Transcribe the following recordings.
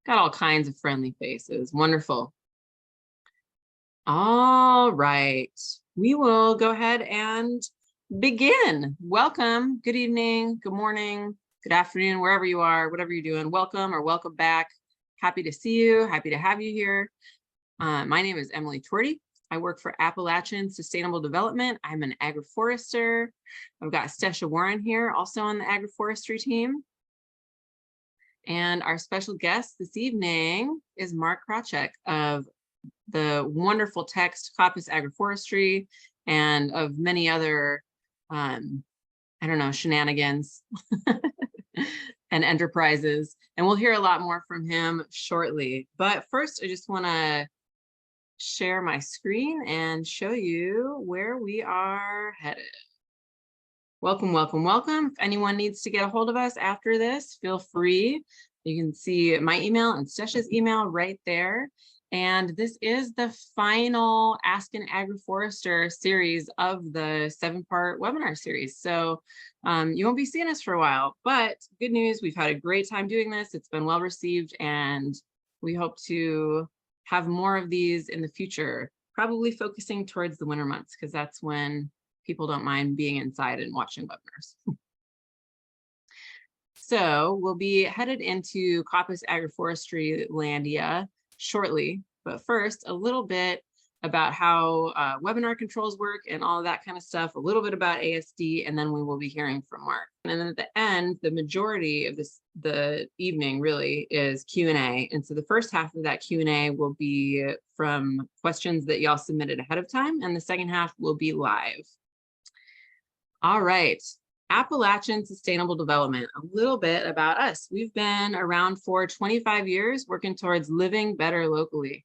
Got all kinds of friendly faces. Wonderful. All right. We will go ahead and begin. Welcome. Good evening. Good morning. Good afternoon, wherever you are, whatever you're doing. Welcome or welcome back. Happy to see you. Happy to have you here. My name is Emilie Tweardy. I work for Appalachian Sustainable Development. I'm an agroforester. I've got Stesha Warren here, also on the agroforestry team. And our special guest this evening is Mark Krawczyk of the wonderful text Coppice Agroforestry and of many other, I don't know, shenanigans and enterprises. And we'll hear a lot more from him shortly. But first, I just want to share my screen and show you where we are headed. Welcome, welcome, welcome. If anyone needs to get a hold of us after this, feel free. You can see my email and Stesha's email right there. And this is the final Ask an Agroforester series of the 7-part webinar series. So you won't be seeing us for a while, but good news, we've had a great time doing this. It's been well received, and we hope to have more of these in the future, probably focusing towards the winter months, because that's when people don't mind being inside and watching webinars. So we'll be headed into Coppice Agroforestry Landia shortly, but first a little bit about how webinar controls work and all of that kind of stuff, a little bit about ASD, and then we will be hearing from Mark. And then at the end, the majority of the evening really is Q&A. And so the first half of that Q&A will be from questions that y'all submitted ahead of time, and the second half will be live. All right. Appalachian Sustainable Development, a little bit about us. We've been around for 25 years working towards living better locally.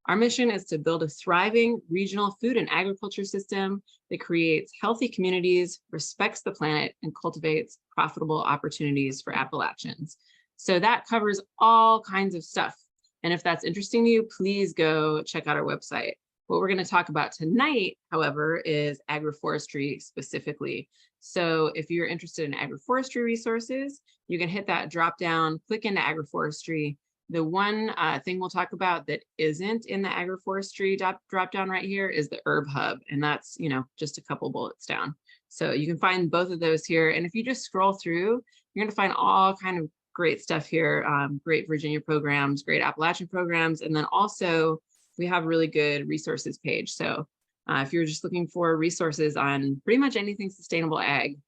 Our mission is to build a thriving regional food and agriculture system that creates healthy communities, respects the planet, and cultivates profitable opportunities for Appalachians. So that covers all kinds of stuff. And if that's interesting to you, please go check out our website. What we're going to talk about tonight, however, is agroforestry specifically. So if you're interested in agroforestry resources, you can hit that drop down, click into agroforestry. The one thing we'll talk about that isn't in the agroforestry drop down right here is the herb hub. And that's, you know, just a couple bullets down. So you can find both of those here. And if you just scroll through, you're going to find all kind of great stuff here. Great Virginia programs, great Appalachian programs. And then also we have a really good resources page. So if you're just looking for resources on pretty much anything sustainable ag,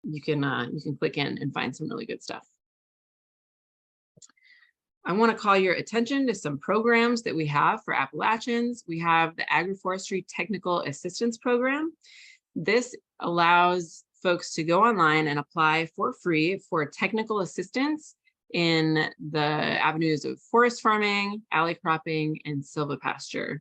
you can click in and find some really good stuff. I want to call your attention to some programs that we have for Appalachians. We have the Agroforestry Technical Assistance Program. This allows folks to go online and apply for free for technical assistance in the avenues of forest farming, alley cropping, and silvipasture.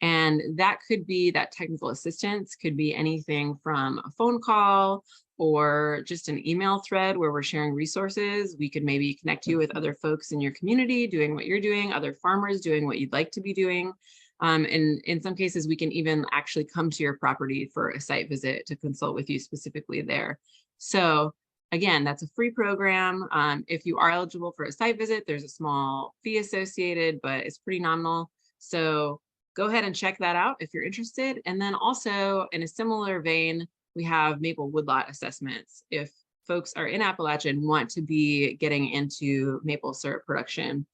And that could be, that technical assistance could be anything from a phone call or just an email thread where we're sharing resources. We could maybe connect you with other folks in your community doing what you're doing, other farmers doing what you'd like to be doing. And in some cases, we can even actually come to your property for a site visit to consult with you specifically there. So again, that's a free program. If you are eligible for a site visit, there's a small fee associated, but it's pretty nominal. So go ahead and check that out if you're interested. And then also in a similar vein, we have maple woodlot assessments. If folks are in Appalachia and want to be getting into maple syrup production,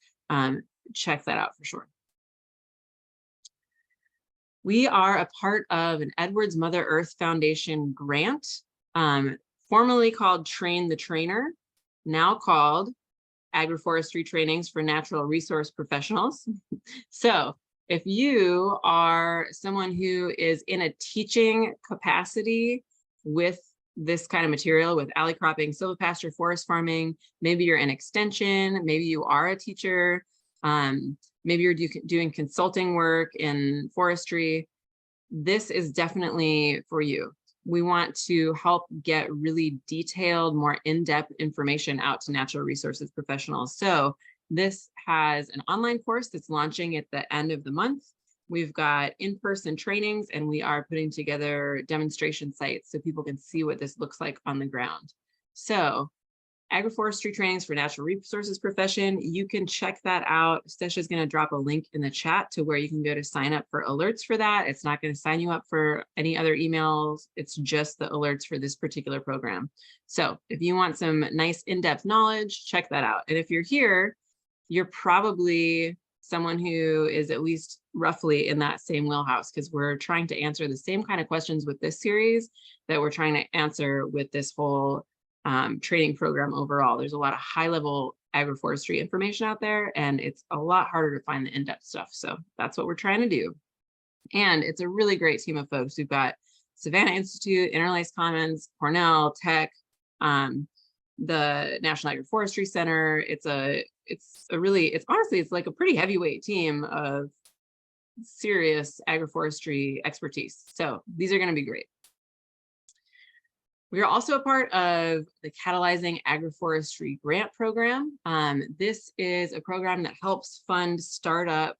check that out for sure. We are a part of an Edwards Mother Earth Foundation grant, formerly called Train the Trainer, now called Agroforestry Trainings for Natural Resource Professionals. So if you are someone who is in a teaching capacity with this kind of material, with alley cropping, silvipasture, forest farming, maybe you're in extension, maybe you are a teacher, maybe you're doing consulting work in forestry, this is definitely for you. We want to help get really detailed, more in-depth information out to natural resources professionals. So this has an online course that's launching at the end of the month. We've got in-person trainings, and we are putting together demonstration sites so people can see what this looks like on the ground. So agroforestry trainings for natural resources profession. You can check that out. Stesha is going to drop a link in the chat to where you can go to sign up for alerts for that. It's not going to sign you up for any other emails. It's just the alerts for this particular program. So if you want some nice in-depth knowledge, check that out. And if you're here, you're probably someone who is at least roughly in that same wheelhouse, because we're trying to answer the same kind of questions with this series that we're trying to answer with this whole training program overall. There's a lot of high-level agroforestry information out there, and it's a lot harder to find the in-depth stuff. So that's what we're trying to do. And it's a really great team of folks. We've got Savannah Institute, Interlaced Commons, Cornell, Tech, the National Agroforestry Center. It's honestly, it's like a pretty heavyweight team of serious agroforestry expertise. So these are going to be great. We are also a part of the Catalyzing Agroforestry Grant Program. This is a program that helps fund startup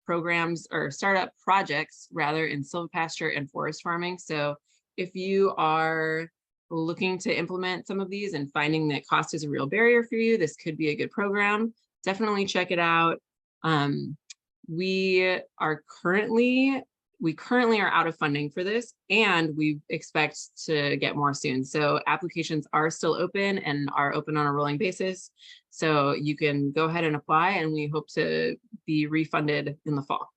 programs, or startup projects rather, in silvipasture and forest farming. So if you are looking to implement some of these and finding that cost is a real barrier for you, this could be a good program. Definitely check it out. We currently are out of funding for this, and we expect to get more soon. So applications are still open and are open on a rolling basis. So you can go ahead and apply, and we hope to be refunded in the fall.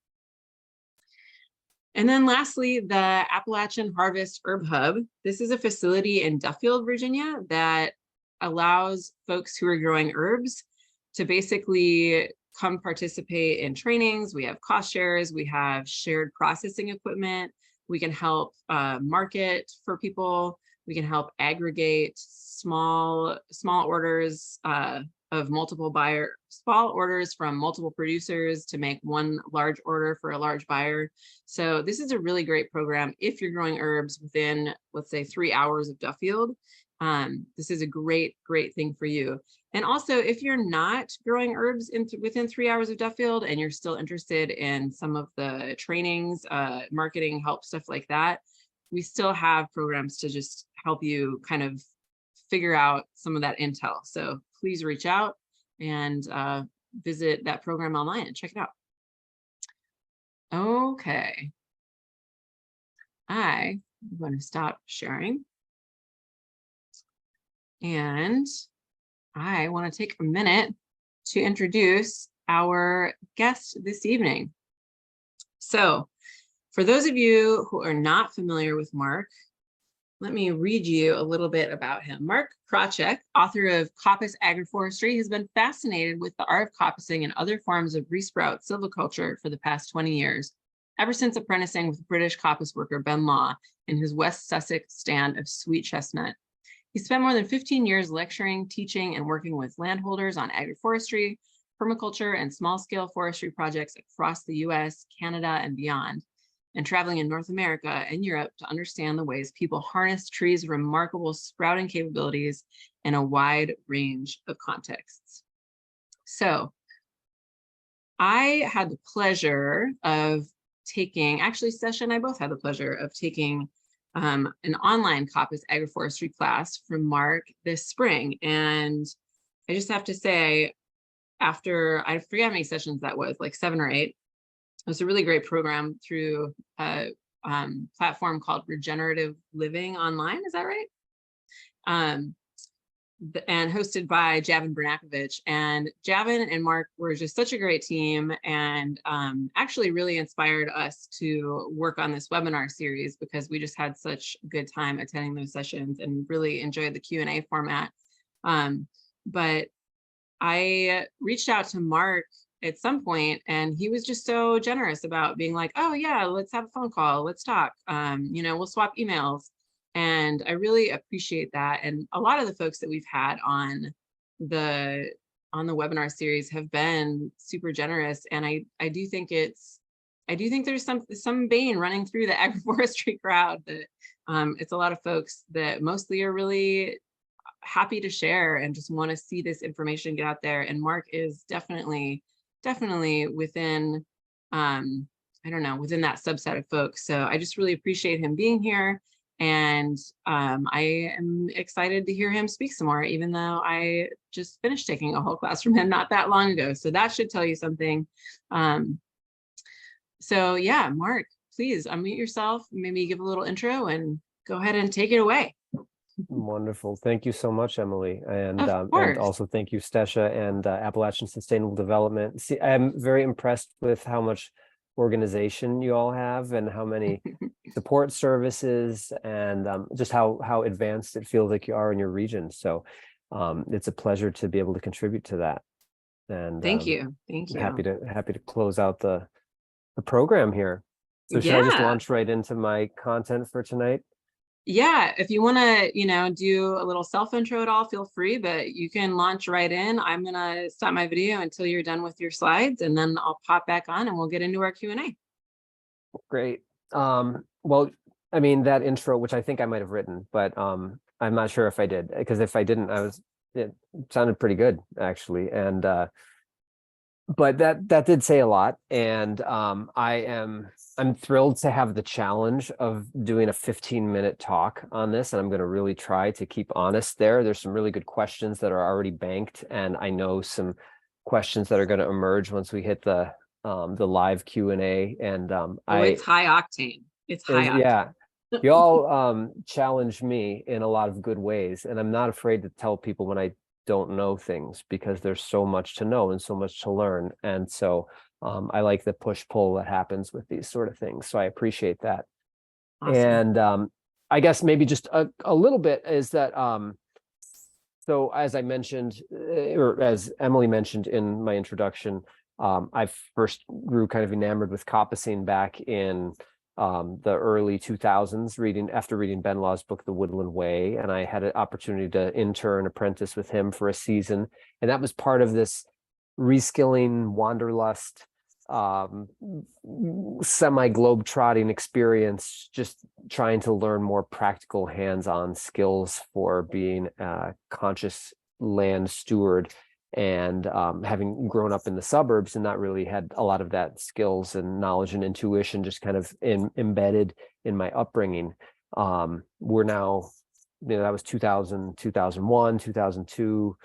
And then lastly, the Appalachian Harvest Herb Hub. This is a facility in Duffield, Virginia, that allows folks who are growing herbs to basically come participate in trainings. We have cost shares, we have shared processing equipment, we can help market for people, we can help aggregate small orders of multiple small orders from multiple producers to make one large order for a large buyer. So this is a really great program if you're growing herbs within, let's say, 3 hours of Duffield. This is a great thing for you. And also, if you're not growing herbs within 3 hours of Duffield and you're still interested in some of the trainings, marketing help, stuff like that, we still have programs to just help you kind of figure out some of that intel. So please reach out and visit that program online and check it out. Okay. I'm going to stop sharing. And I want to take a minute to introduce our guest this evening. So for those of you who are not familiar with Mark, let me read you a little bit about him. Mark Krawczyk, author of Coppice Agroforestry, has been fascinated with the art of coppicing and other forms of Resprout silviculture for the past 20 years, ever since apprenticing with British coppice worker Ben Law in his West Sussex stand of Sweet Chestnut. He spent more than 15 years lecturing, teaching, and working with landholders on agroforestry, permaculture, and small-scale forestry projects across the US, Canada, and beyond, and traveling in North America and Europe to understand the ways people harness trees' remarkable sprouting capabilities in a wide range of contexts. So I had the pleasure of taking, actually Sesha and I both had the pleasure of taking an online Coppice Agroforestry class from Mark this spring. And I just have to say, after, I forget how many sessions that was, like 7 or 8, it was a really great program through a platform called Regenerative Living Online, is that right? And hosted by Javin Bernakovich. And Javin and Mark were just such a great team, and actually really inspired us to work on this webinar series, because we just had such a good time attending those sessions and really enjoyed the Q&A format. But I reached out to Mark at some point, and he was just so generous about being like, oh yeah, let's have a phone call, let's talk, you know, we'll swap emails. And I really appreciate that. And a lot of the folks that we've had on the webinar series have been super generous. And I do think there's some vein running through the agroforestry crowd, that it's a lot of folks that mostly are really happy to share and just want to see this information get out there. And Mark is definitely within, I don't know, within that subset of folks. So I just really appreciate him being here. And I am excited to hear him speak some more, even though I just finished taking a whole class from him not that long ago. So that should tell you something. So yeah, Mark, please unmute yourself, maybe give a little intro and go ahead and take it away. Wonderful. Thank you so much, Emily. And course. also thank you, Stesha, and Appalachian Sustainable Development. See, I'm very impressed with how much organization you all have and how many support services and just how advanced it feels like you are in your region. So it's a pleasure to be able to contribute to that. And Thank you. Thank you. Happy to close out the program here. So should I just launch right into my content for tonight? Yeah, if you want to, do a little self-intro at all, feel free, but you can launch right in. I'm going to stop my video until you're done with your slides, and then I'll pop back on and we'll get into our Q&A. Great. Well, I mean, that intro, which I think I might have written, but I'm not sure if I did, because if I didn't, it sounded pretty good, actually. And but that did say a lot. And I'm thrilled to have the challenge of doing a 15-minute talk on this. And I'm going to really try to keep honest there. There's some really good questions that are already banked. And I know some questions that are going to emerge once we hit the live Q&A. And it's high octane. It's high octane. Yeah. You all challenge me in a lot of good ways. And I'm not afraid to tell people when I don't know things, because there's so much to know and so much to learn. And so I like the push-pull that happens with these sort of things. So I appreciate that. Awesome. And I guess maybe just a little bit is that, so as I mentioned, or as Emily mentioned in my introduction, I first grew kind of enamored with coppicing back in the early 2000s, after reading Ben Law's book, The Woodland Way. And I had an opportunity to intern, apprentice with him for a season. And that was part of this reskilling, wanderlust, semi-globe-trotting experience, just trying to learn more practical hands-on skills for being a conscious land steward. And having grown up in the suburbs and not really had a lot of that skills and knowledge and intuition just kind of embedded in my upbringing. We're now, that was 2000, 2001, 2002.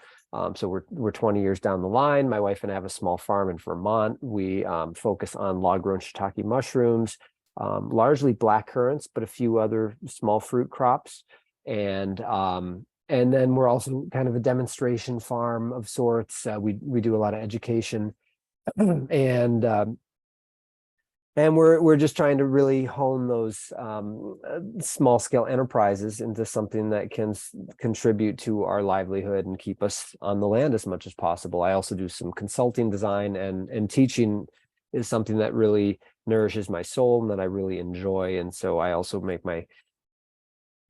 So we're 20 years down the line. My wife and I have a small farm in Vermont. We focus on log-grown shiitake mushrooms, largely black currants, but a few other small fruit crops. And then we're also kind of a demonstration farm of sorts. We do a lot of education, and we're just trying to really hone those small scale enterprises into something that can contribute to our livelihood and keep us on the land as much as possible. I also do some consulting, design, and teaching is something that really nourishes my soul and that I really enjoy. And so I also make my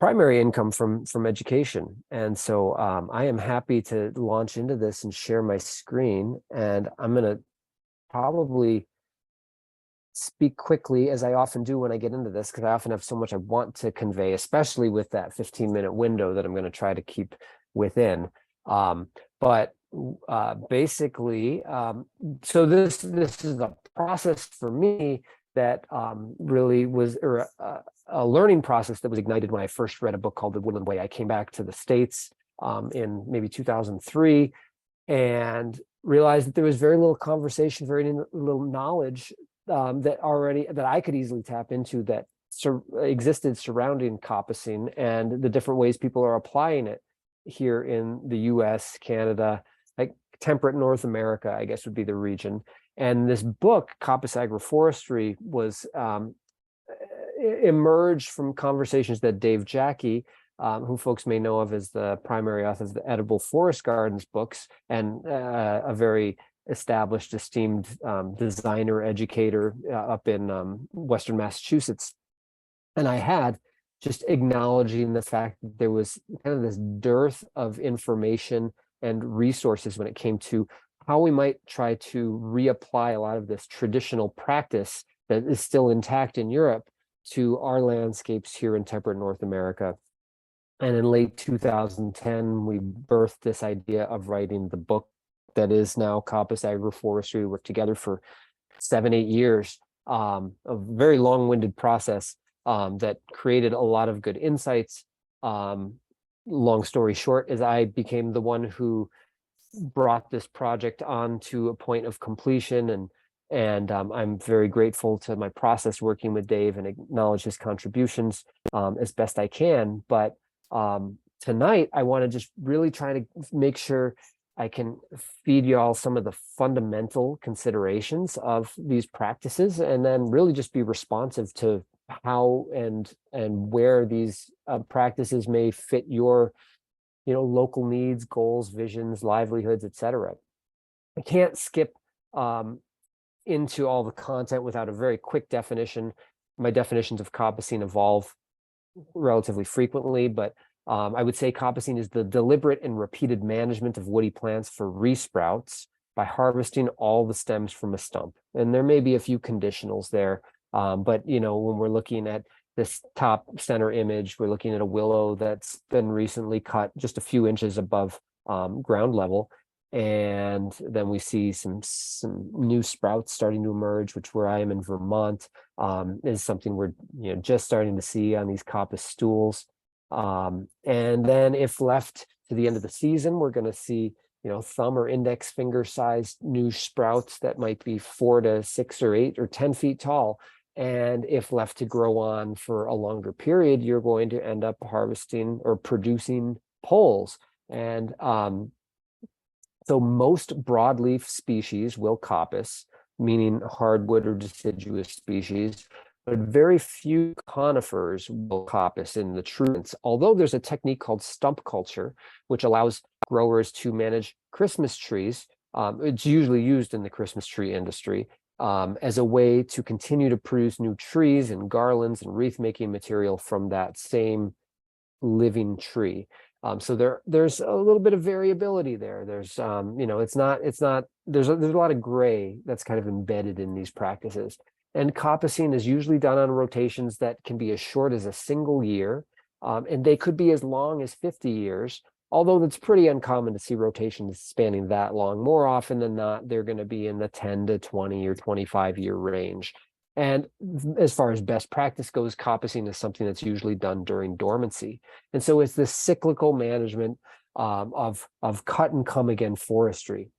primary income from education. And so I am happy to launch into this and share my screen. And I'm going to probably speak quickly, as I often do when I get into this, because I often have so much I want to convey, especially with that 15-minute window that I'm going to try to keep within. But basically, so this is a process for me that really was a learning process that was ignited when I first read a book called The Woodland Way. I came back to the States in maybe 2003 and realized that there was very little conversation, very little knowledge that I could easily tap into that existed surrounding coppicing and the different ways people are applying it here in the US, Canada, like temperate North America, I guess would be the region. And this book, Coppice Agroforestry, was emerged from conversations that Dave Jackie, who folks may know of as the primary author of the Edible Forest Gardens books, and a very established, esteemed designer, educator up in Western Massachusetts. And I had just acknowledging the fact that there was kind of this dearth of information and resources when it came to how we might try to reapply a lot of this traditional practice that is still intact in Europe to our landscapes here in temperate North America. And in late 2010, we birthed this idea of writing the book that is now Coppice Agroforestry. We worked together for 7-8 years, a very long-winded process. that created a lot of good insights. Long story short is I became the one who brought this project on to a point of completion, and I'm very grateful to my process working with Dave and acknowledge his contributions as best I can. But tonight I want to just really try to make sure I can feed you all some of the fundamental considerations of these practices, and then really just be responsive to how and where these practices may fit your local needs, goals, visions, livelihoods, etc. I can't skip into all the content without a very quick definition. My definitions of coppicing evolve relatively frequently, but I would say coppicing is the deliberate and repeated management of woody plants for resprouts by harvesting all the stems from a stump. And there may be a few conditionals there, but when we're looking at this top center image, we're looking at a willow that's been recently cut just a few inches above ground level. And then we see some new sprouts starting to emerge, which where I am in Vermont is something we're just starting to see on these coppice stools. And then if left to the end of the season, we're going to see thumb or index finger sized new sprouts that might be 4 to 6 or 8 or 10 feet tall. And if left to grow on for a longer period, you're going to end up harvesting or producing poles. And so most broadleaf species will coppice, meaning hardwood or deciduous species, but very few conifers will coppice in the true sense. Although there's a technique called stump culture, which allows growers to manage Christmas trees. It's usually used in the Christmas tree industry as a way to continue to produce new trees and garlands and wreath making material from that same living tree. So there's a little bit of variability there. There's there's a lot of gray that's kind of embedded in these practices. And coppicing is usually done on rotations that can be as short as a single year, and they could be as long as 50 years. Although it's pretty uncommon to see rotations spanning that long. More often than not, they're going to be in the 10 to 20 or 25 year range. And as far as best practice goes, coppicing is something that's usually done during dormancy. And so it's this cyclical management of cut and come again forestry.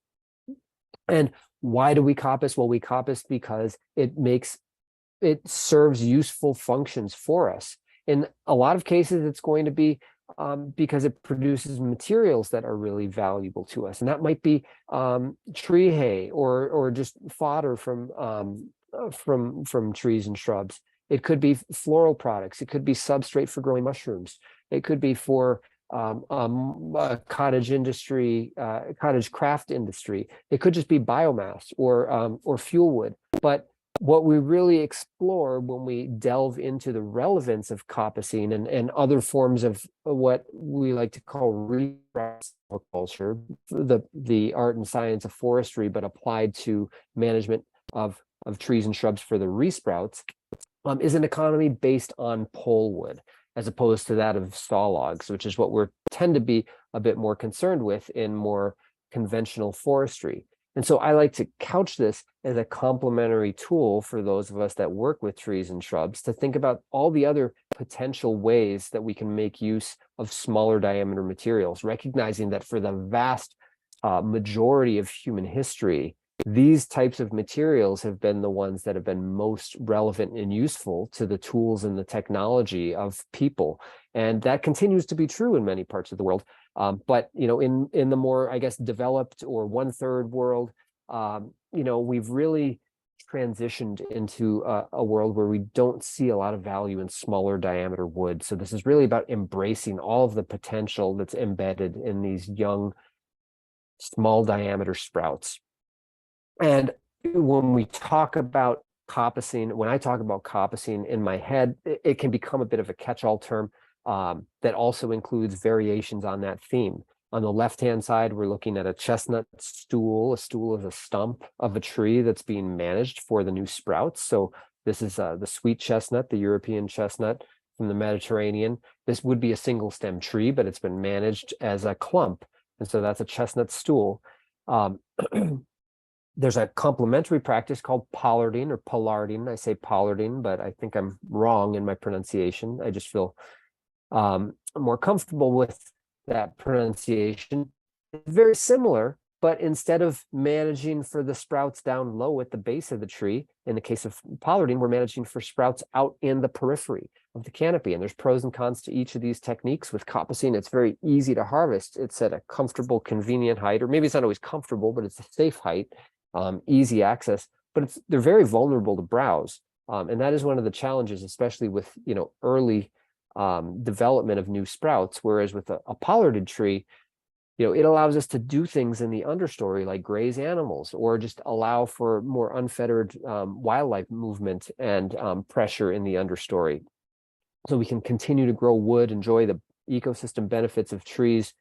And why do we coppice? Well, we coppice because it serves useful functions for us. In a lot of cases, it's going to be because it produces materials that are really valuable to us. And that might be tree hay or just fodder from trees and shrubs. It could be floral products. It could be substrate for growing mushrooms. It could be for cottage industry, cottage craft industry. It could just be biomass or fuel wood. But what we really explore when we delve into the relevance of coppicing and other forms of what we like to call culture, the art and science of forestry, but applied to management of trees and shrubs for the resprouts, is an economy based on pole wood, as opposed to that of saw logs, which is what we tend to be a bit more concerned with in more conventional forestry. And so I like to couch this as a complementary tool for those of us that work with trees and shrubs to think about all the other potential ways that we can make use of smaller diameter materials, recognizing that for the vast majority of human history, these types of materials have been the ones that have been most relevant and useful to the tools and the technology of people. And that continues to be true in many parts of the world. But in the more, I guess, developed or 1/3 world, we've really transitioned into a world where we don't see a lot of value in smaller diameter wood. So this is really about embracing all of the potential that's embedded in these young, small diameter sprouts. And when we talk about coppicing, when I talk about coppicing in my head, it can become a bit of a catch-all term that also includes variations on that theme. On the left-hand side, we're looking at a chestnut stool. A stool is a stump of a tree that's being managed for the new sprouts. So this is the sweet chestnut, the European chestnut from the Mediterranean. This would be a single stem tree, but it's been managed as a clump. And so that's a chestnut stool. There's a complementary practice called pollarding or pollarding. I say pollarding, but I think I'm wrong in my pronunciation. I just feel more comfortable with that pronunciation. It's very similar, but instead of managing for the sprouts down low at the base of the tree, in the case of pollarding, we're managing for sprouts out in the periphery of the canopy. And there's pros and cons to each of these techniques. With coppicing, it's very easy to harvest. It's at a comfortable, convenient height, or maybe it's not always comfortable, but it's a safe height, easy access, but they're very vulnerable to browse. And that is one of the challenges, especially with, early development of new sprouts. Whereas with a pollarded tree, it allows us to do things in the understory like graze animals, or just allow for more unfettered wildlife movement and pressure in the understory. So we can continue to grow wood, enjoy the ecosystem benefits of trees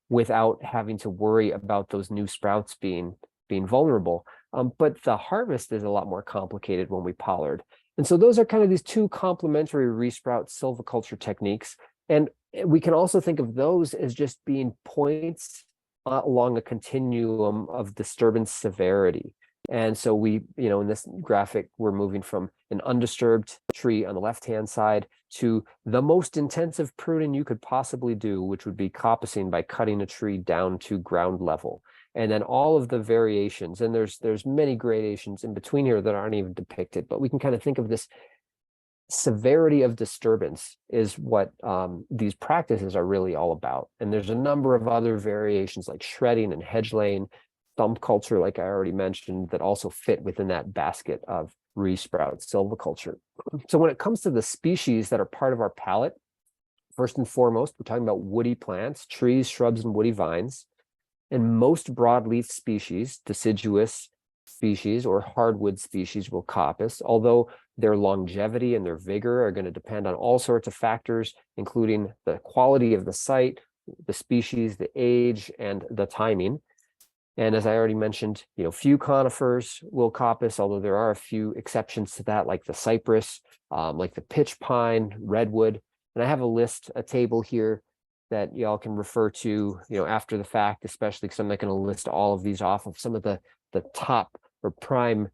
without having to worry about those new sprouts being vulnerable. But the harvest is a lot more complicated when we pollard. And so those are kind of these two complementary resprout silviculture techniques. And we can also think of those as just being points along a continuum of disturbance severity. And so we, in this graphic, we're moving from an undisturbed tree on the left-hand side to the most intensive pruning you could possibly do, which would be coppicing by cutting a tree down to ground level. And then all of the variations, and there's many gradations in between here that aren't even depicted, but we can kind of think of this severity of disturbance is what these practices are really all about. And there's a number of other variations like shredding and hedge laying, thumb culture, like I already mentioned, that also fit within that basket of resprout silviculture. So when it comes to the species that are part of our palette, first and foremost, we're talking about woody plants, trees, shrubs, and woody vines. And most broadleaf species, deciduous species or hardwood species, will coppice, although their longevity and their vigor are going to depend on all sorts of factors, including the quality of the site, the species, the age, and the timing. And as I already mentioned, few conifers will coppice, although there are a few exceptions to that, like the cypress, like the pitch pine, redwood. And I have a table here that y'all can refer to, after the fact, especially because I'm not going to list all of these off of some of the top or prime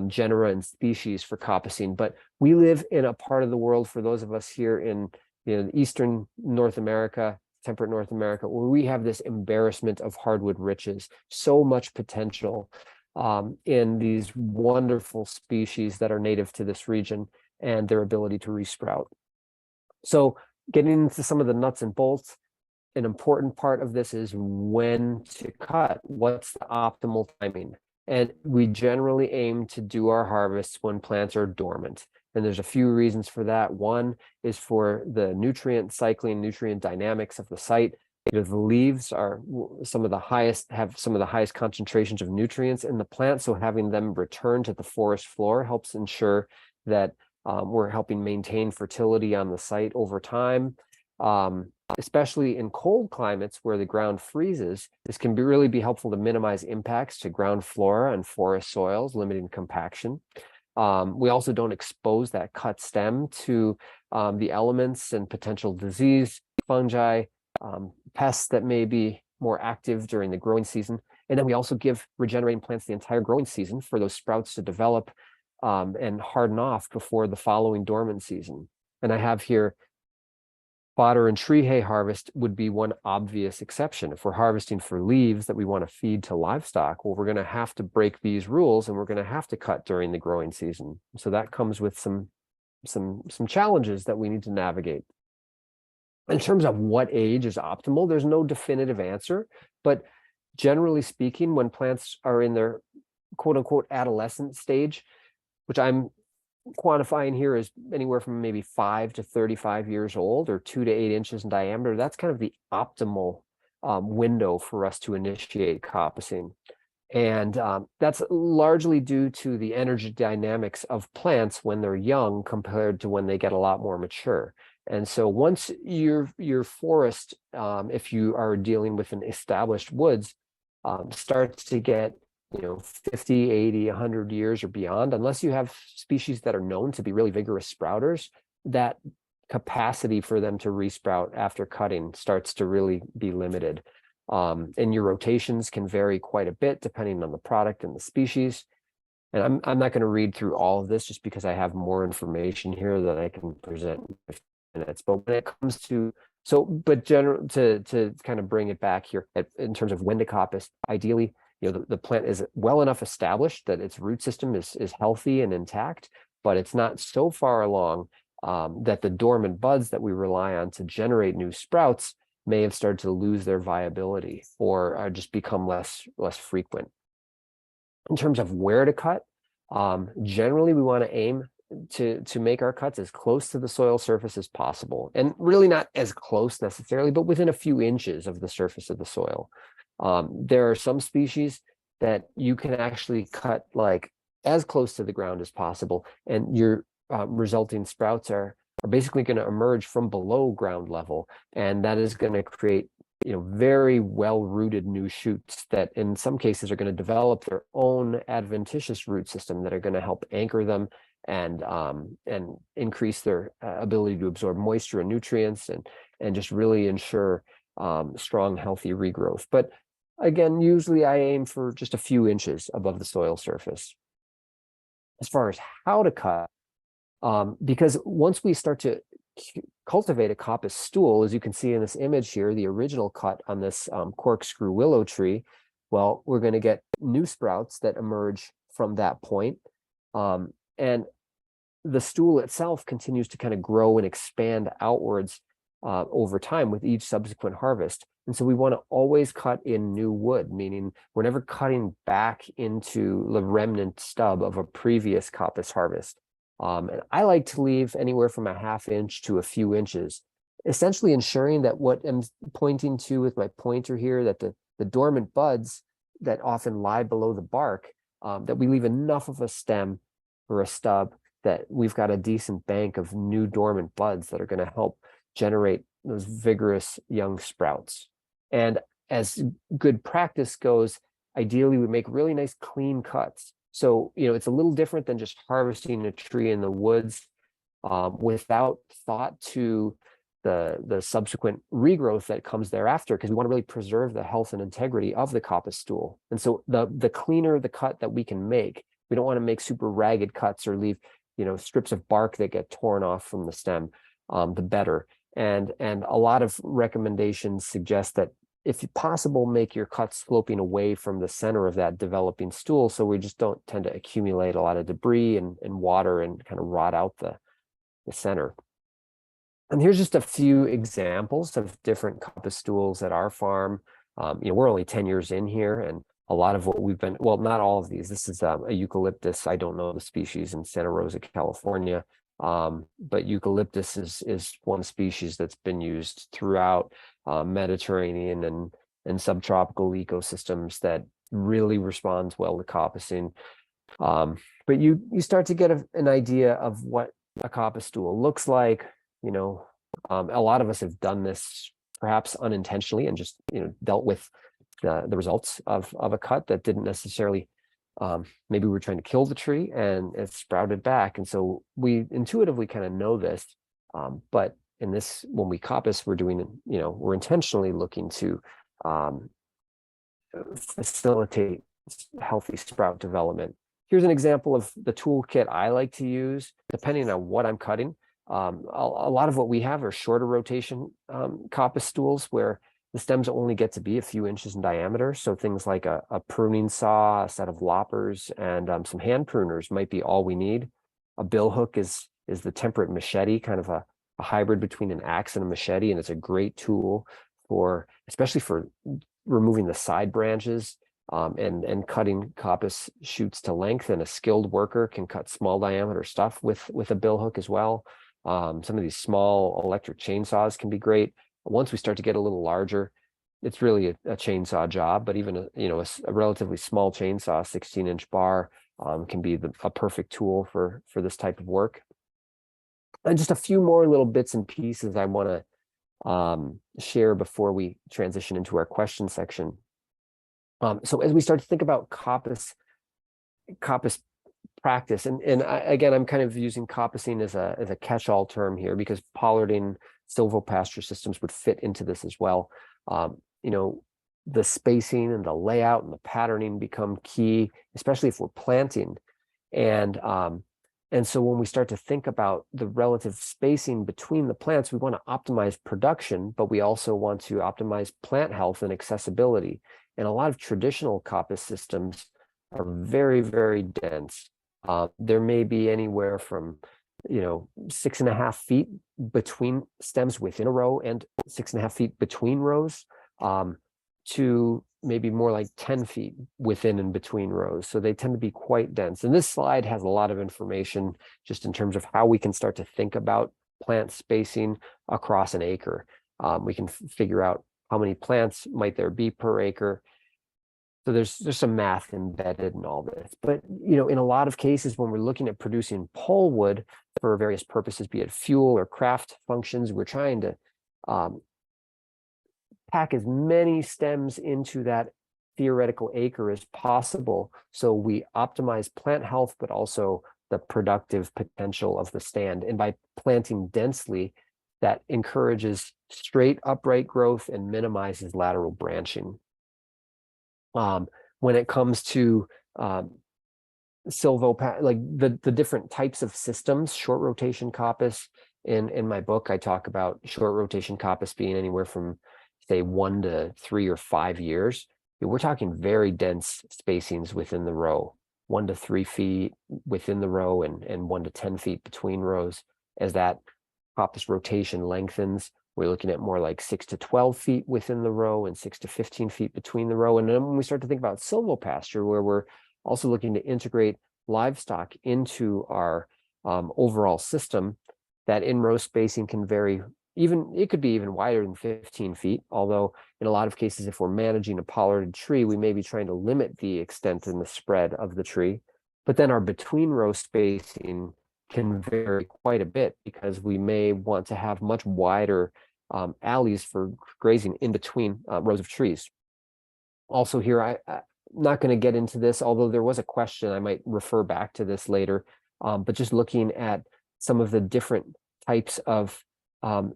genera and species for coppicing. But we live in a part of the world, for those of us here in Eastern North America, temperate North America, where we have this embarrassment of hardwood riches, so much potential in these wonderful species that are native to this region and their ability to resprout. So getting into some of the nuts and bolts, an important part of this is when to cut. What's the optimal timing? And we generally aim to do our harvests when plants are dormant. And there's a few reasons for that. One is for the nutrient cycling, nutrient dynamics of the site. The leaves are have some of the highest concentrations of nutrients in the plant. So having them return to the forest floor helps ensure that we're helping maintain fertility on the site over time. Especially in cold climates where the ground freezes, this can really be helpful to minimize impacts to ground flora and forest soils, limiting compaction. We also don't expose that cut stem to the elements and potential disease, fungi, pests that may be more active during the growing season. And then we also give regenerating plants the entire growing season for those sprouts to develop and harden off before the following dormant season. And I have here fodder and tree hay harvest would be one obvious exception. If we're harvesting for leaves that we want to feed to livestock, well, we're going to have to break these rules and we're going to have to cut during the growing season. So that comes with some challenges that we need to navigate. In terms of what age is optimal, there's no definitive answer, but generally speaking, when plants are in their quote unquote adolescent stage, which I'm quantifying here is anywhere from maybe 5 to 35 years old, or 2 to 8 inches in diameter, that's kind of the optimal window for us to initiate coppicing. And that's largely due to the energy dynamics of plants when they're young compared to when they get a lot more mature. And so once your forest, if you are dealing with an established woods, starts to get 50, 80, 100 years or beyond, unless you have species that are known to be really vigorous sprouters, that capacity for them to resprout after cutting starts to really be limited. And your rotations can vary quite a bit depending on the product and the species. And I'm not going to read through all of this just because I have more information here that I can present in 15 minutes. But when it comes to but to kind of bring it back here in terms of when to coppice, ideally, the plant is well enough established that its root system is healthy and intact, but it's not so far along that the dormant buds that we rely on to generate new sprouts may have started to lose their viability or just become less frequent. In terms of where to cut, generally we want to aim to make our cuts as close to the soil surface as possible, and really not as close necessarily, but within a few inches of the surface of the soil. There are some species that you can actually cut like as close to the ground as possible, and your resulting sprouts are basically going to emerge from below ground level, and that is going to create very well-rooted new shoots that in some cases are going to develop their own adventitious root system that are going to help anchor them and increase their ability to absorb moisture and nutrients and just really ensure strong, healthy regrowth. But again, usually I aim for just a few inches above the soil surface. As far as how to cut, because once we start to cultivate a coppice stool, as you can see in this image here, the original cut on this corkscrew willow tree, well, we're going to get new sprouts that emerge from that point. And the stool itself continues to kind of grow and expand outwards over time with each subsequent harvest. And so we want to always cut in new wood, meaning we're never cutting back into the remnant stub of a previous coppice harvest. And I like to leave anywhere from a ½ inch to a few inches, essentially ensuring that what I'm pointing to with my pointer here, that the dormant buds that often lie below the bark, that we leave enough of a stem or a stub that we've got a decent bank of new dormant buds that are going to help generate those vigorous young sprouts. And as good practice goes, ideally we make really nice clean cuts. So, it's a little different than just harvesting a tree in the woods without thought to the subsequent regrowth that comes thereafter, because we want to really preserve the health and integrity of the coppice stool. And so the cleaner the cut that we can make, we don't want to make super ragged cuts or leave, strips of bark that get torn off from the stem, the better. And a lot of recommendations suggest that if possible, make your cuts sloping away from the center of that developing stool, so we just don't tend to accumulate a lot of debris and water and kind of rot out the center. And here's just a few examples of different coppice stools at our farm. We're only 10 years in here, and a lot of what we've been, well, not all of these. This is a eucalyptus. I don't know the species, in Santa Rosa, California. But eucalyptus is one species that's been used throughout Mediterranean and subtropical ecosystems that really responds well to coppicing. But you start to get an idea of what a coppice stool looks like. A lot of us have done this perhaps unintentionally and just dealt with the results of a cut that didn't necessarily maybe we're trying to kill the tree and it sprouted back. And so we intuitively kind of know this, but in this, when we coppice, we're doing, we're intentionally looking to facilitate healthy sprout development. Here's an example of the toolkit I like to use, depending on what I'm cutting. A lot of what we have are shorter rotation coppice stools where the stems only get to be a few inches in diameter. So things like a pruning saw, a set of loppers, and some hand pruners might be all we need. A bill hook is the temperate machete, kind of a hybrid between an axe and a machete, and it's a great tool especially for removing the side branches and cutting coppice shoots to length. And a skilled worker can cut small diameter stuff with a bill hook as well. Some of these small electric chainsaws can be great. Once we start to get a little larger, it's really a chainsaw job, but even a relatively small chainsaw, 16-inch bar, can be a perfect tool for this type of work. And just a few more little bits and pieces I want to share before we transition into our question section. So as we start to think about coppice practice, and again, I'm kind of using coppicing as a catch-all term here because pollarding silvopasture systems would fit into this as well. the spacing and the layout and the patterning become key, especially if we're planting. And so when we start to think about the relative spacing between the plants, we want to optimize production, but we also want to optimize plant health and accessibility. And a lot of traditional coppice systems are very, very dense. There may be anywhere from 6.5 feet between stems within a row and 6.5 feet between rows, to maybe more like 10 feet within and between rows. So they tend to be quite dense. And this slide has a lot of information just in terms of how we can start to think about plant spacing across an acre. We can figure out how many plants might there be per acre. So there's some math embedded in all this. But in a lot of cases, when we're looking at producing pulpwood for various purposes, be it fuel or craft functions, we're trying to pack as many stems into that theoretical acre as possible. So we optimize plant health, but also the productive potential of the stand. And by planting densely, that encourages straight upright growth and minimizes lateral branching. When it comes to like the different types of systems, short rotation coppice, in my book, I talk about short rotation coppice being anywhere from, say, 1 to 3 or 5 years. We're talking very dense spacings within the row, 1 to 3 feet within the row and 1 to 10 feet between rows. As that coppice rotation lengthens, we're looking at more like 6 to 12 feet within the row and 6 to 15 feet between the row. And then when we start to think about silvopasture, where we're also looking to integrate livestock into our overall system, that in-row spacing can vary. It could be even wider than 15 feet, although in a lot of cases, if we're managing a pollarded tree, we may be trying to limit the extent and the spread of the tree. But then our between row spacing can vary quite a bit, because we may want to have much wider alleys for grazing in between rows of trees. Also here, I'm not going to get into this, although there was a question, I might refer back to this later, but just looking at some of the different types of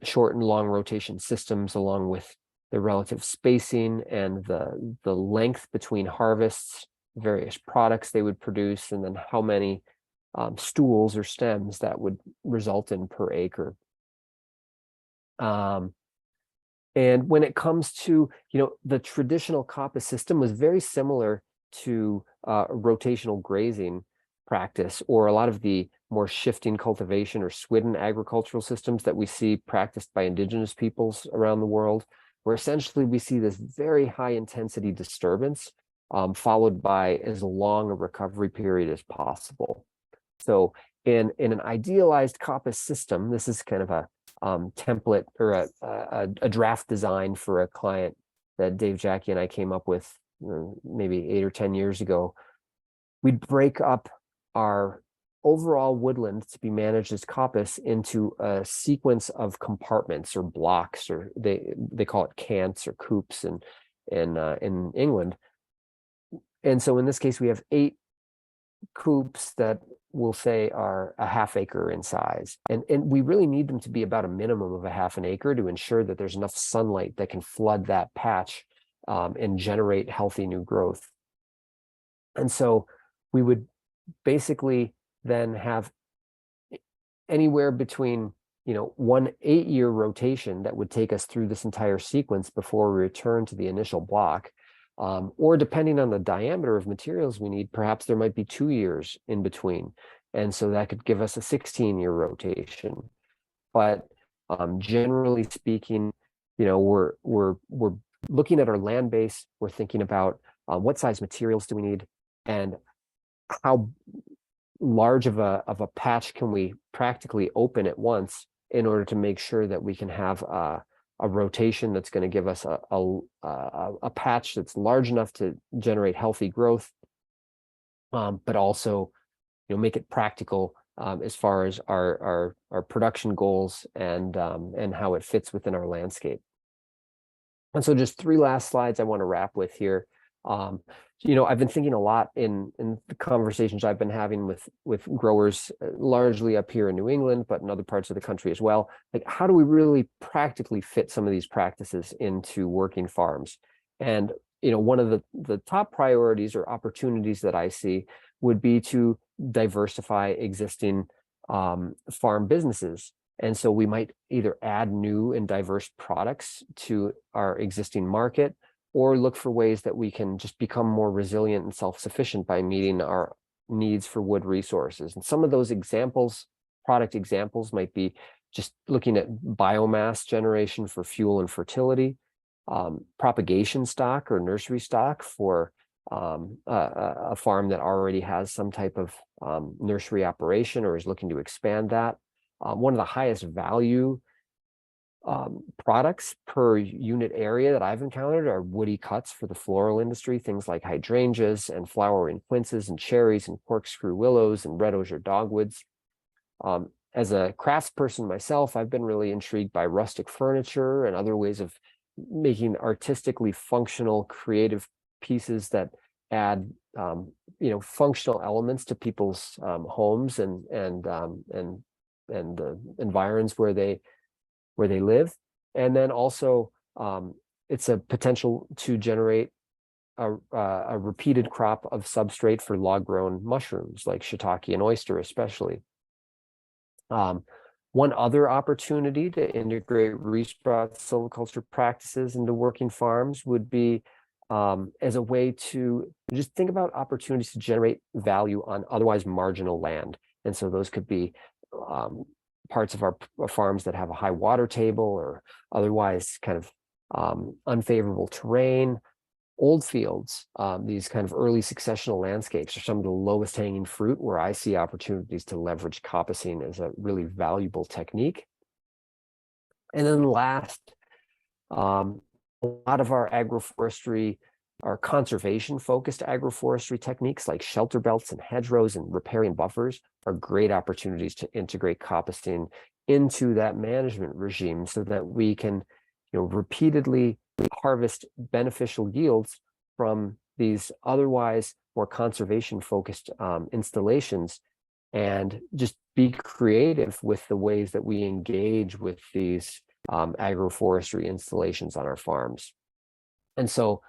short and long rotation systems, along with the relative spacing and the length between harvests, various products they would produce, and then how many stools or stems that would result in per acre. And when it comes to, the traditional coppice system was very similar to rotational grazing practice, or a lot of the more shifting cultivation or swidden agricultural systems that we see practiced by indigenous peoples around the world, where essentially we see this very high intensity disturbance followed by as long a recovery period as possible. So in an idealized coppice system, this is kind of a template or a draft design for a client that Dave, Jackie, and I came up with maybe 8 or 10 years ago. We'd break up our overall woodland to be managed as coppice into a sequence of compartments or blocks, or they call it cants or coops in England. And so in this case, we have 8 coops that we'll say are a ½ acre in size. And we really need them to be about a minimum of a ½ an acre to ensure that there's enough sunlight that can flood that patch and generate healthy new growth. And so we would basically then have anywhere between, 1 8-year rotation that would take us through this entire sequence before we return to the initial block. Or depending on the diameter of materials we need, perhaps there might be 2 years in between. And so that could give us a 16-year rotation. But generally speaking, we're looking at our land base, we're thinking about what size materials do we need, and how large of a patch can we practically open at once in order to make sure that we can have a rotation that's going to give us a patch that's large enough to generate healthy growth, but also make it practical as far as our production goals and how it fits within our landscape. And so just 3 last slides I want to wrap with here. I've been thinking a lot in the conversations I've been having with growers, largely up here in New England, but in other parts of the country as well. Like, how do we really practically fit some of these practices into working farms? And, one of the top priorities or opportunities that I see would be to diversify existing farm businesses. And so we might either add new and diverse products to our existing market, or look for ways that we can just become more resilient and self-sufficient by meeting our needs for wood resources. And some of those product examples might be just looking at biomass generation for fuel and fertility, propagation stock or nursery stock for a farm that already has some type of nursery operation or is looking to expand that. One of the highest value products per unit area that I've encountered are woody cuts for the floral industry, things like hydrangeas and flowering quinces and cherries and corkscrew willows and red osier dogwoods. As a craftsperson myself, I've been really intrigued by rustic furniture and other ways of making artistically functional, creative pieces that add, functional elements to people's homes and the environs where they live. And then also, it's a potential to generate a repeated crop of substrate for log-grown mushrooms like shiitake and oyster, especially. One other opportunity to integrate Resprout silviculture practices into working farms would be as a way to just think about opportunities to generate value on otherwise marginal land. And so those could be parts of our farms that have a high water table or otherwise kind of unfavorable terrain. Old fields, these kind of early successional landscapes are some of the lowest hanging fruit where I see opportunities to leverage coppicing as a really valuable technique. And then last, a lot of our agroforestry, our conservation focused agroforestry techniques like shelter belts and hedgerows and riparian buffers are great opportunities to integrate coppicing into that management regime so that we can, repeatedly harvest beneficial yields from these otherwise more conservation focused installations, and just be creative with the ways that we engage with these agroforestry installations on our farms. And so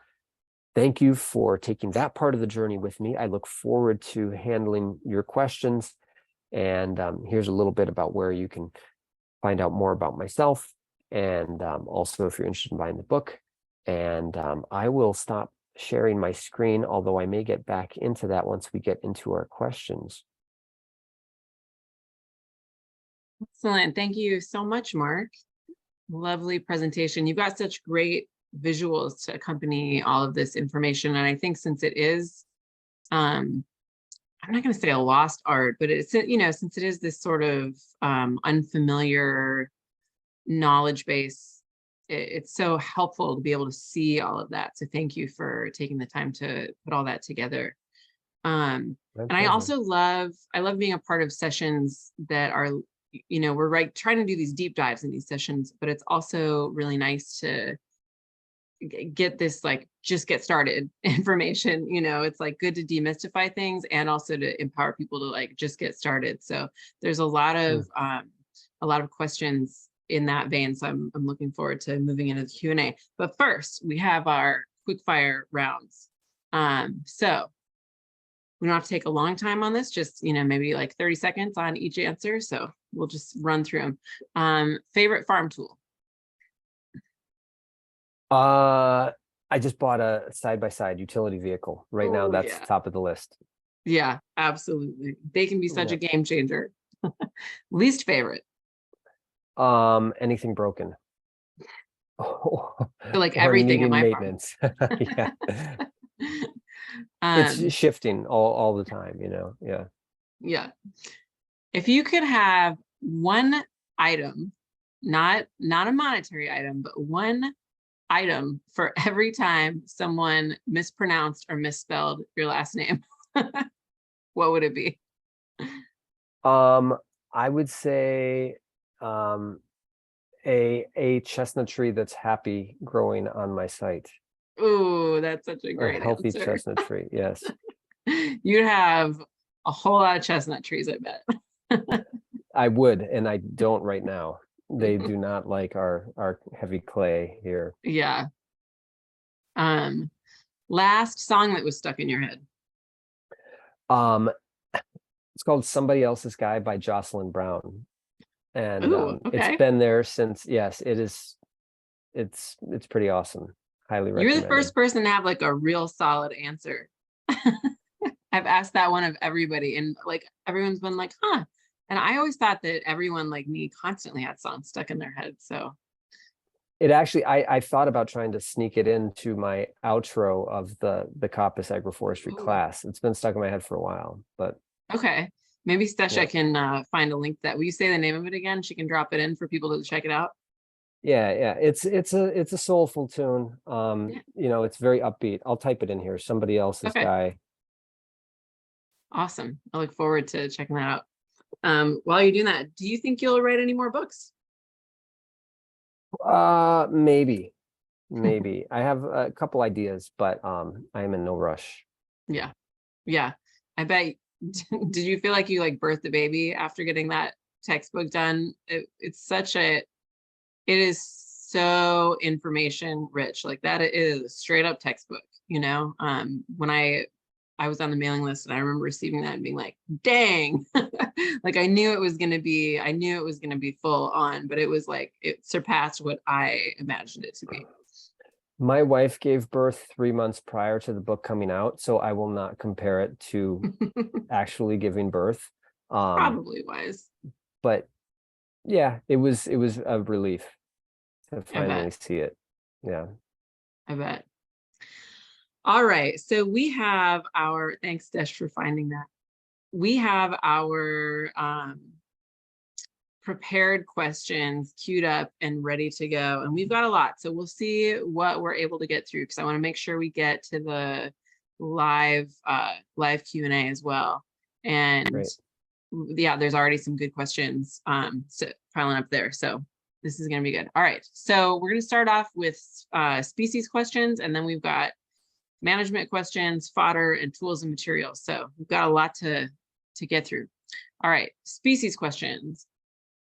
thank you for taking that part of the journey with me. I look forward to handling your questions. And here's a little bit about where you can find out more about myself. And also, if you're interested in buying the book. And I will stop sharing my screen, although I may get back into that once we get into our questions. Excellent. Thank you so much, Mark. Lovely presentation. You've got such great visuals to accompany all of this information. And I think since it is, I'm not going to say a lost art, but it's, since it is this sort of unfamiliar knowledge base, it's so helpful to be able to see all of that. So thank you for taking the time to put all that together. And I also love being a part of sessions that are, we're trying to do these deep dives in these sessions, but it's also really nice to get this just get started information. It's good to demystify things and also to empower people to just get started. So there's a lot of questions in that vein. So I'm looking forward to moving into the Q&A. But first, we have our quickfire rounds. So we don't have to take a long time on this, just maybe 30 seconds on each answer. So we'll just run through them. Favorite farm tool? I just bought a side-by-side utility vehicle. Right now, that's top of the list. Yeah, absolutely. They can be such a game changer. Least favorite? Anything broken. So everything in my maintenance. Yeah. It's shifting all the time, Yeah. If you could have one item, not a monetary item, but one item for every time someone mispronounced or misspelled your last name, what would it be? I would say a chestnut tree that's happy growing on my site. Ooh, that's such a great healthy answer. Chestnut tree. Yes. You'd have a whole lot of chestnut trees, I bet. I would, and I don't right now. They do not like our heavy clay here. Yeah. Last song that was stuck in your head. Um, it's called Somebody Else's Guy by Jocelyn Brown. And Ooh, it's okay. been there since, yes, it is. It's pretty awesome. Highly You're the recommended. first person to have like a real solid answer. I've asked that one of everybody, and like everyone's been like, huh. And I always thought that everyone like me constantly had songs stuck in their head. So It actually, I thought about trying to sneak it into my outro of the Coppice Agroforestry ooh, class. It's been stuck in my head for a while, but okay. Maybe Stesha yeah. can find a link to that. Will you say the name of it again? She can drop it in for people to check it out. Yeah, it's a soulful tune. Yeah. You know, it's very upbeat. I'll type it in here. Somebody Else's Okay. Guy. Awesome. I look forward to checking that out. While you're doing that, do you think you'll write any more books? Maybe. I have a couple ideas, but I am in no rush. Yeah. Yeah. I bet. Did you feel like you like birthed the baby after getting that textbook done? It is so information rich. Like that is a straight up textbook, you know? When I was on the mailing list, and I remember receiving that and being like, dang, like I knew it was going to be full on, but it was like, it surpassed what I imagined it to be. My wife gave birth 3 months prior to the book coming out, so I will not compare it to actually giving birth. Probably wise. But yeah, it was a relief to I finally bet. see it. Yeah. I bet. All right. So we have our, thanks Desh for finding that. We have our prepared questions queued up and ready to go. And we've got a lot. So we'll see what we're able to get through, because I want to make sure we get to the live Q&A as well. And Great. yeah, there's already some good questions piling up there. So this is going to be good. All right. So we're going to start off with species questions, and then we've got management questions, fodder, and tools and materials. So we've got a lot to get through. All right, species questions.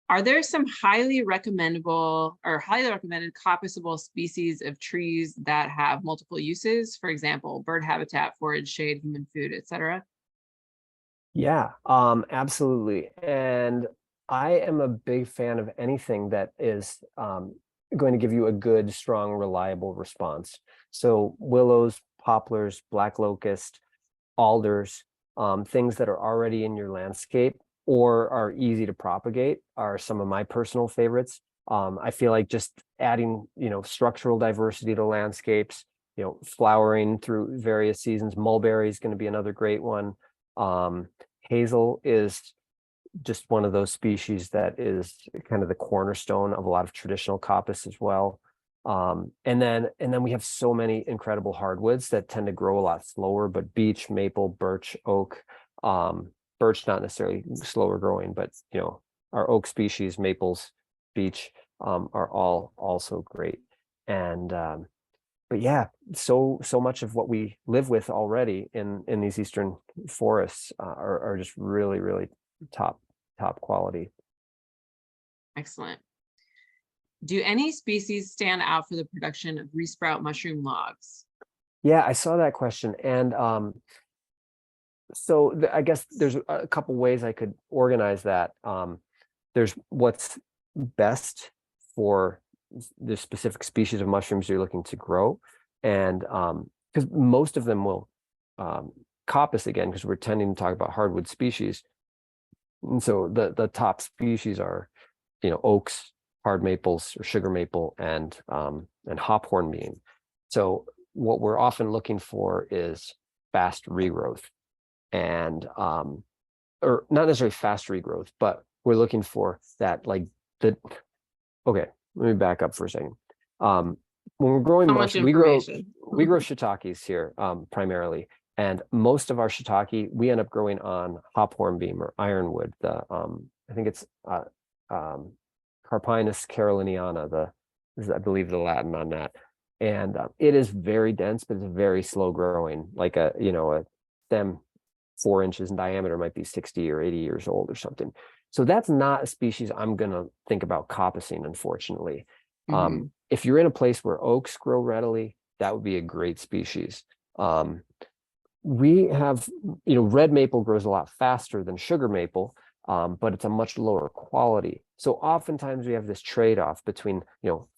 Are there some highly recommended coppiceable species of trees that have multiple uses? For example, bird habitat, forage, shade, human food, etc. Yeah, absolutely. And I am a big fan of anything that is going to give you a good, strong, reliable response. So willows, poplars, black locust, alders, things that are already in your landscape or are easy to propagate are some of my personal favorites. I feel like just adding, structural diversity to landscapes, flowering through various seasons. Mulberry is going to be another great one. Hazel is just one of those species that is kind of the cornerstone of a lot of traditional coppice as well. And then we have so many incredible hardwoods that tend to grow a lot slower, but beech, maple, birch, oak, birch not necessarily slower growing, but our oak species, maples, beech, are all also great. And but yeah, so much of what we live with already in these eastern forests are just really, really top quality. Excellent. Do any species stand out for the production of resprout mushroom logs? Yeah, I saw that question. And so I guess there's a couple ways I could organize that. There's what's best for the specific species of mushrooms you're looking to grow. And because most of them will coppice again, because we're tending to talk about hardwood species. And so the top species are, oaks, hard maples or sugar maple, and hawthorn bean. So what we're often looking for is fast regrowth, and or not necessarily fast regrowth, but we're looking for that okay, let me back up for a second. When we're growing mushrooms, we grow shiitakes here primarily, and most of our shiitake we end up growing on hawthorn beam or ironwood. I think it's Carpinus caroliniana, I believe the Latin on that. And it is very dense, but it's very slow growing, like a stem 4 inches in diameter might be 60 or 80 years old or something. So that's not a species I'm going to think about coppicing, unfortunately. If you're in a place where oaks grow readily that would be a great species. We have, red maple grows a lot faster than sugar maple, but it's a much lower quality. So oftentimes we have this trade-off between,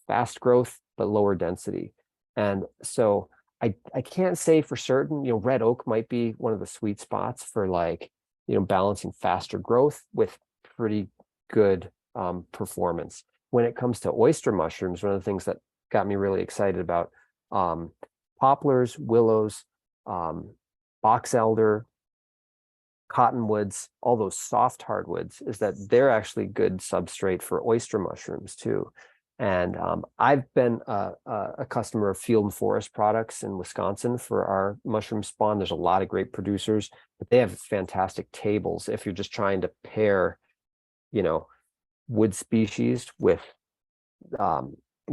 fast growth, but lower density. And so I can't say for certain, red oak might be one of the sweet spots for like, balancing faster growth with pretty good performance. When it comes to oyster mushrooms, one of the things that got me really excited about poplars, willows, box elder, cottonwoods, all those soft hardwoods, is that they're actually good substrate for oyster mushrooms too. And I've been a customer of Field and Forest products in Wisconsin for our mushroom spawn. There's a lot of great producers, but they have fantastic tables if you're just trying to pair, wood species with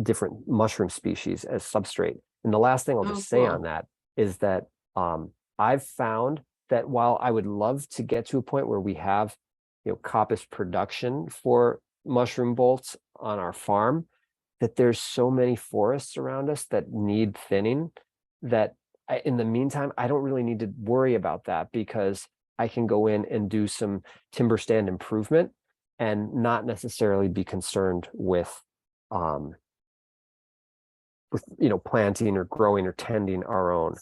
different mushroom species as substrate. And the last thing I'll just say on that is that I've found that while I would love to get to a point where we have, coppice production for mushroom bolts on our farm, that there's so many forests around us that need thinning that in the meantime, I don't really need to worry about that, because I can go in and do some timber stand improvement and not necessarily be concerned with planting or growing or tending our own.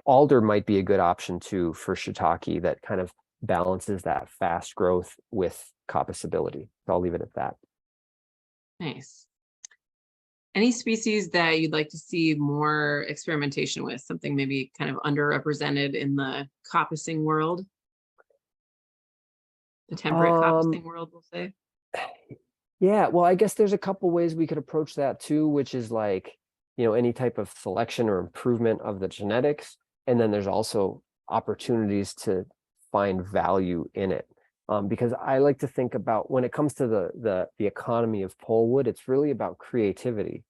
Alder might be a good option too for shiitake that kind of balances that fast growth with coppiceability. So I'll leave it at that. Nice. Any species that you'd like to see more experimentation with, something maybe kind of underrepresented in the coppicing world? The temperate coppicing world, we'll say. Yeah, well, I guess there's a couple ways we could approach that too, which is like, any type of selection or improvement of the genetics. And then there's also opportunities to find value in it. Because I like to think about, when it comes to the economy of polewood, it's really about creativity.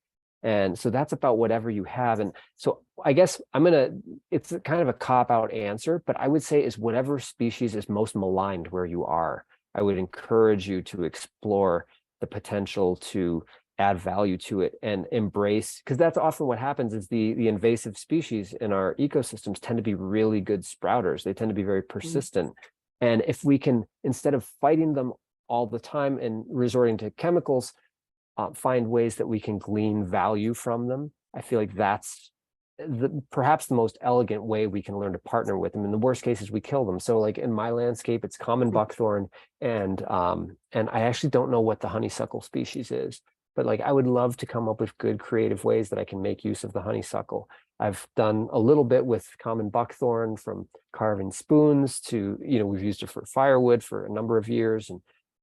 And so that's about whatever you have. And so I guess it's kind of a cop-out answer, but I would say is whatever species is most maligned where you are. I would encourage you to explore the potential to add value to it and embrace, because that's often what happens is the invasive species in our ecosystems tend to be really good sprouters. They tend to be very persistent. And if we can, instead of fighting them all the time and resorting to chemicals, find ways that we can glean value from them, I feel like that's perhaps the most elegant way we can learn to partner with them. In the worst cases, we kill them. So like in my landscape, it's common buckthorn, and I actually don't know what the honeysuckle species is, but like I would love to come up with good creative ways that I can make use of the honeysuckle. I've done a little bit with common buckthorn, from carving spoons to, we've used it for firewood for a number of years. And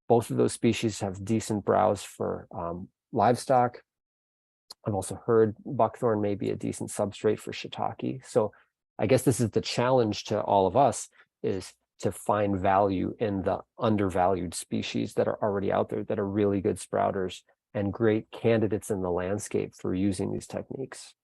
both of those species have decent browse for livestock. I've also heard buckthorn may be a decent substrate for shiitake. So I guess this is the challenge to all of us, is to find value in the undervalued species that are already out there that are really good sprouters and great candidates in the landscape for using these techniques.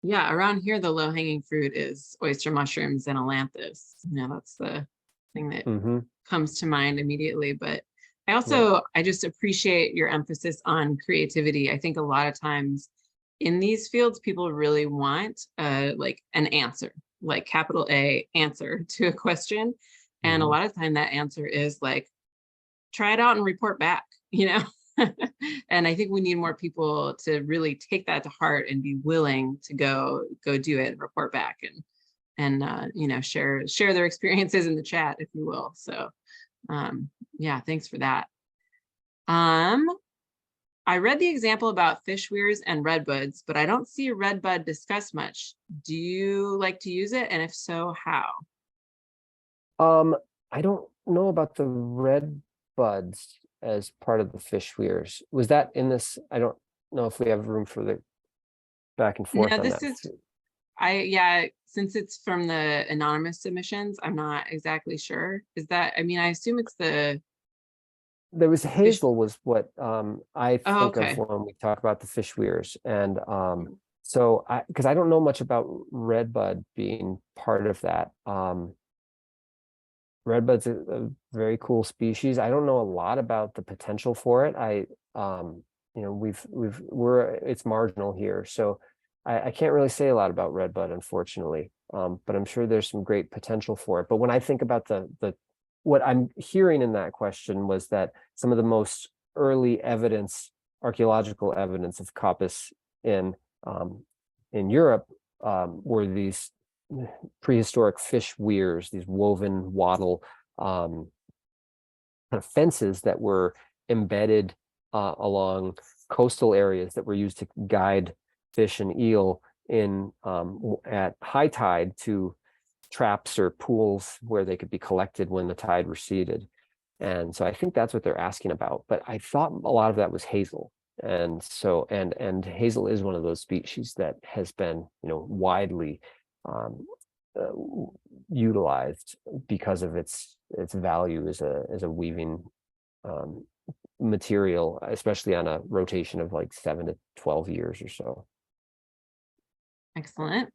Yeah, around here, the low-hanging fruit is oyster mushrooms and ailanthus. That's the thing that comes to mind immediately. But I just appreciate your emphasis on creativity. I think a lot of times in these fields, people really want like an answer, like capital A answer to a question. And a lot of time that answer is like, try it out and report back, And I think we need more people to really take that to heart and be willing to go do it and report back and share their experiences in the chat, if you will. So yeah, thanks for that. I read the example about fish weirs and redbuds, but I don't see a redbud discussed much. Do you like to use it? And if so, how? I don't know about the redbuds as part of the fish weirs. Was that in this? I don't know if we have room for the back and forth. No, on this that. is, since it's from the anonymous submissions, I'm not exactly sure. Is that, I assume it's there was hazel was what I think of when we talk about the fish weirs. And so because I don't know much about redbud being part of that. Redbud's a very cool species. I don't know a lot about the potential for it. it's marginal here. So I can't really say a lot about Redbud, unfortunately. But I'm sure there's some great potential for it. But when I think about what I'm hearing in that question was that some of the most early evidence, archaeological evidence of Coppice in Europe were these prehistoric fish weirs, these woven wattle kind of fences that were embedded along coastal areas that were used to guide fish and eel in at high tide to traps or pools where they could be collected when the tide receded. And so I think that's what they're asking about. But I thought a lot of that was hazel. And so and hazel is one of those species that has been, widely utilized because of its value as a weaving material, especially on a rotation of like 7 to 12 years or so. Excellent.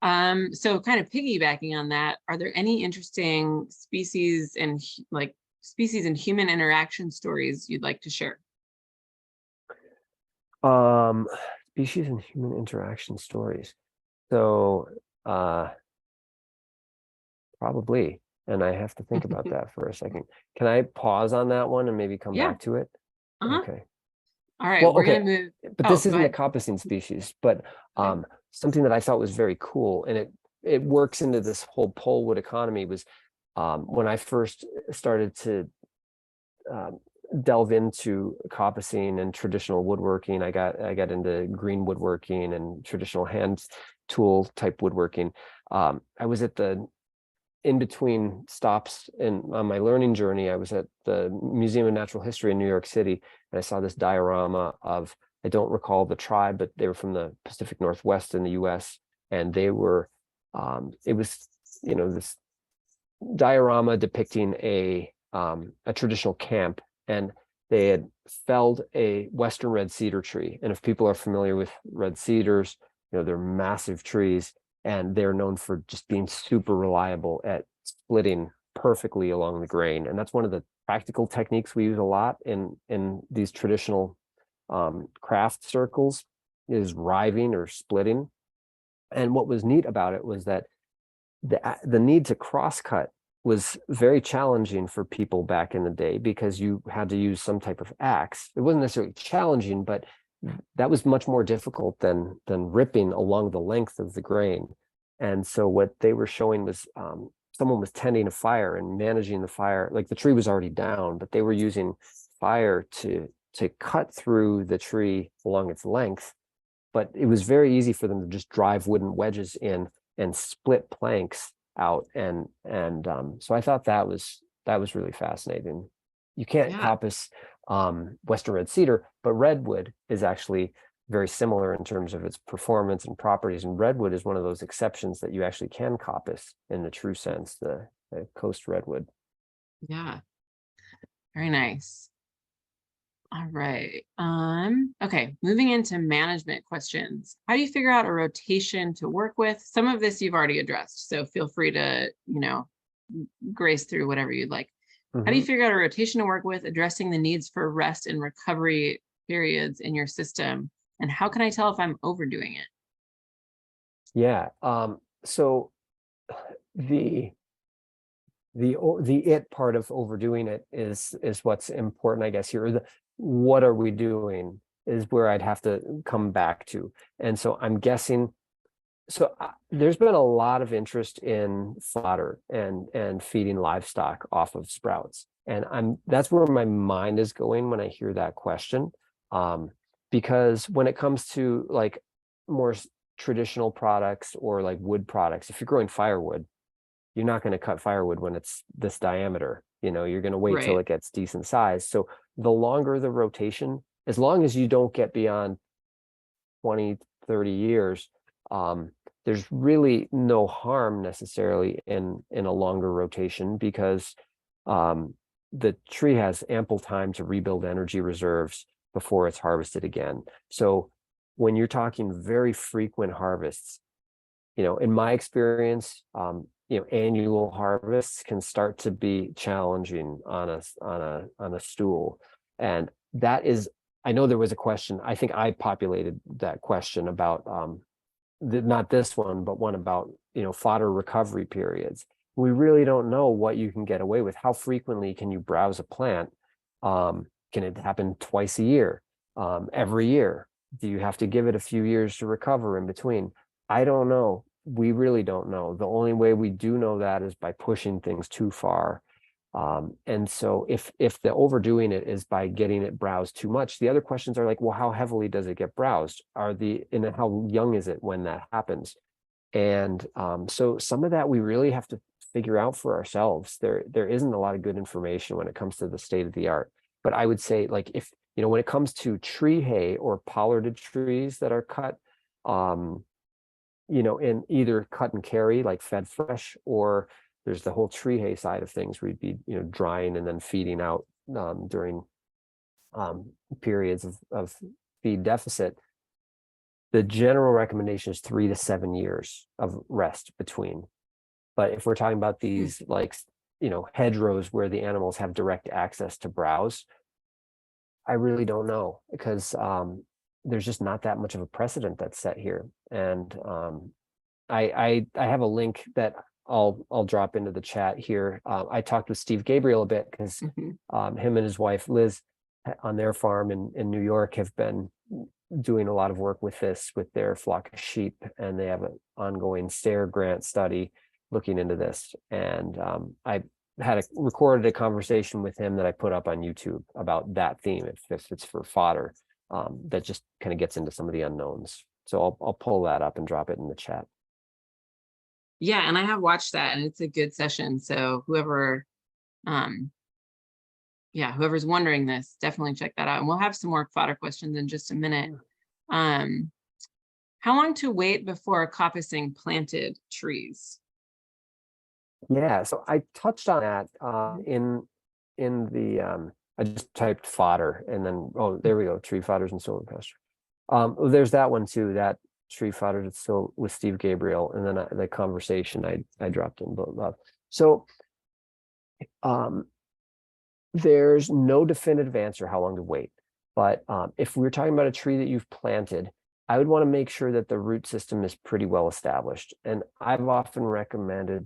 So kind of piggybacking on that, are there any interesting species and human interaction stories you'd like to share? Species and human interaction stories. So probably, and I have to think about that for a second. Can I pause on that one and maybe come back to it? Okay. All right, Well, we're okay. gonna move. But this isn't a coppicing species, but something that I thought was very cool, and it works into this whole polewood economy, was when I first started to delve into coppicing and traditional woodworking. I got into green woodworking and traditional hand tool type woodworking. I was at the in between stops on my learning journey. I was at the Museum of Natural History in New York City, and I saw this diorama of, I don't recall the tribe, but they were from the Pacific Northwest in the US. And they were, it was, this diorama depicting a traditional camp, and they had felled a Western red cedar tree. And if people are familiar with red cedars, they're massive trees, and they're known for just being super reliable at splitting perfectly along the grain. And that's one of the practical techniques we use a lot in these traditional craft circles, is riving or splitting. And what was neat about it was that the need to crosscut was very challenging for people back in the day, because you had to use some type of axe. It wasn't necessarily challenging, but that was much more difficult than ripping along the length of the grain. And so what they were showing was someone was tending a fire and managing the fire. Like, the tree was already down, but they were using fire to cut through the tree along its length. But it was very easy for them to just drive wooden wedges in and split planks out. And so I thought that was really fascinating. You can't coppice Western red cedar, but redwood is actually very similar in terms of its performance and properties. And redwood is one of those exceptions that you actually can coppice in the true sense, the coast redwood. Yeah, very nice. All right. Okay, moving into management questions. How do you figure out a rotation to work with? Some of this you've already addressed, so feel free to, grace through whatever you'd like. How do you figure out a rotation to work with, addressing the needs for rest and recovery periods in your system? And how can I tell if I'm overdoing it? Yeah. So the it part of overdoing it is what's important, I guess, here. What are we doing is where I'd have to come back to. And so I'm guessing, there's been a lot of interest in fodder and feeding livestock off of sprouts. And that's where my mind is going when I hear that question. Because when it comes to like more traditional products or like wood products, if you're growing firewood, you're not going to cut firewood when it's this diameter. You're going to wait till it gets decent size. So the longer the rotation, as long as you don't get beyond 20, 30 years, there's really no harm necessarily in a longer rotation, because the tree has ample time to rebuild energy reserves before it's harvested again. So when you're talking very frequent harvests, in my experience, annual harvests can start to be challenging on a stool. And that is I know there was a question, I think I populated that question about not this one, but one about, fodder recovery periods. We really don't know what you can get away with. How frequently can you browse a plant? Can it happen twice a year? Every year? Do you have to give it a few years to recover in between? I don't know. We really don't know. The only way we do know that is by pushing things too far. And so if the overdoing it is by getting it browsed too much, the other questions are like, well, how heavily does it get browsed? And how young is it when that happens? And so some of that we really have to figure out for ourselves. There isn't a lot of good information when it comes to the state of the art. But I would say, like, if when it comes to tree hay or pollarded trees that are cut, in either cut and carry, like fed fresh, or there's the whole tree hay side of things where you'd be, drying and then feeding out during periods of feed deficit. The general recommendation is 3 to 7 years of rest between. But if we're talking about these, like, hedgerows where the animals have direct access to browse, I really don't know, because there's just not that much of a precedent that's set here. And I have a link that I'll drop into the chat here. I talked with Steve Gabriel a bit because him and his wife Liz on their farm in New York have been doing a lot of work with this with their flock of sheep, and they have an ongoing SARE grant study looking into this. And I recorded a conversation with him that I put up on YouTube about that theme, if it's for fodder, that just kind of gets into some of the unknowns. So I'll pull that up and drop it in the chat. Yeah, and I have watched that, and it's a good session. So whoever's wondering this, definitely check that out. And we'll have some more fodder questions in just a minute. How long to wait before coppicing planted trees? Yeah, so I touched on that in the I just typed fodder, and then there we go, tree fodders and silviculture. There's that one too, that tree fodder that's still with Steve Gabriel, and then the conversation I dropped in both. So there's no definitive answer how long to wait, but if we're talking about a tree that you've planted, I would want to make sure that the root system is pretty well established. And I've often recommended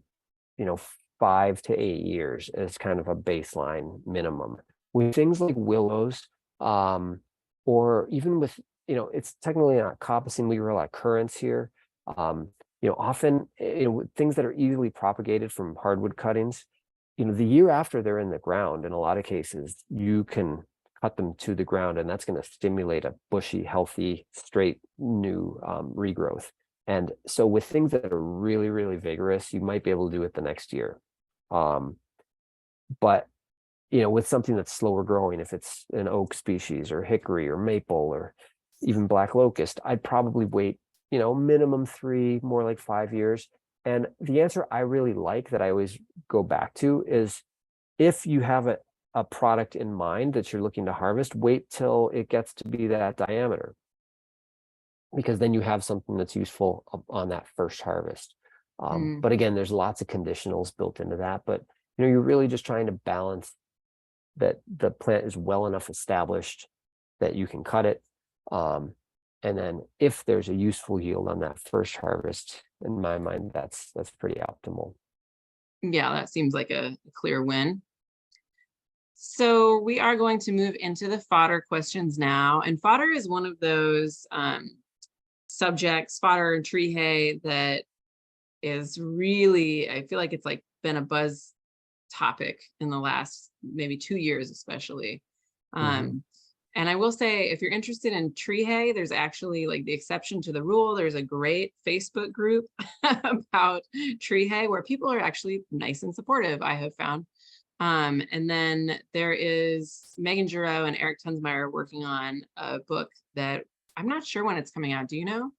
5 to 8 years as kind of a baseline minimum. With things like willows, or even with, it's technically not coppicing, we rely on currants here. Often, things that are easily propagated from hardwood cuttings, the year after they're in the ground, in a lot of cases, you can cut them to the ground, and that's going to stimulate a bushy, healthy, straight, new regrowth. And so with things that are really, really vigorous, you might be able to do it the next year. But, with something that's slower growing, if it's an oak species or hickory or maple or even black locust, I'd probably wait, minimum 3, more like 5 years. And the answer I really like that I always go back to is, if you have a product in mind that you're looking to harvest, wait till it gets to be that diameter, because then you have something that's useful on that first harvest. But again, there's lots of conditionals built into that, but you're really just trying to balance that the plant is well enough established that you can cut it. And then if there's a useful yield on that first harvest, in my mind, that's pretty optimal. Yeah, that seems like a clear win. So we are going to move into the fodder questions now. And fodder is one of those subjects, fodder and tree hay, that is really, I feel like it's like been a buzz topic in the last maybe 2 years, especially. And I will say, if you're interested in tree hay, there's actually, like, the exception to the rule. There's a great Facebook group about tree hay where people are actually nice and supportive, I have found. And then there is Megan Giroux and Eric Tunsmeyer working on a book that I'm not sure when it's coming out. Do you know?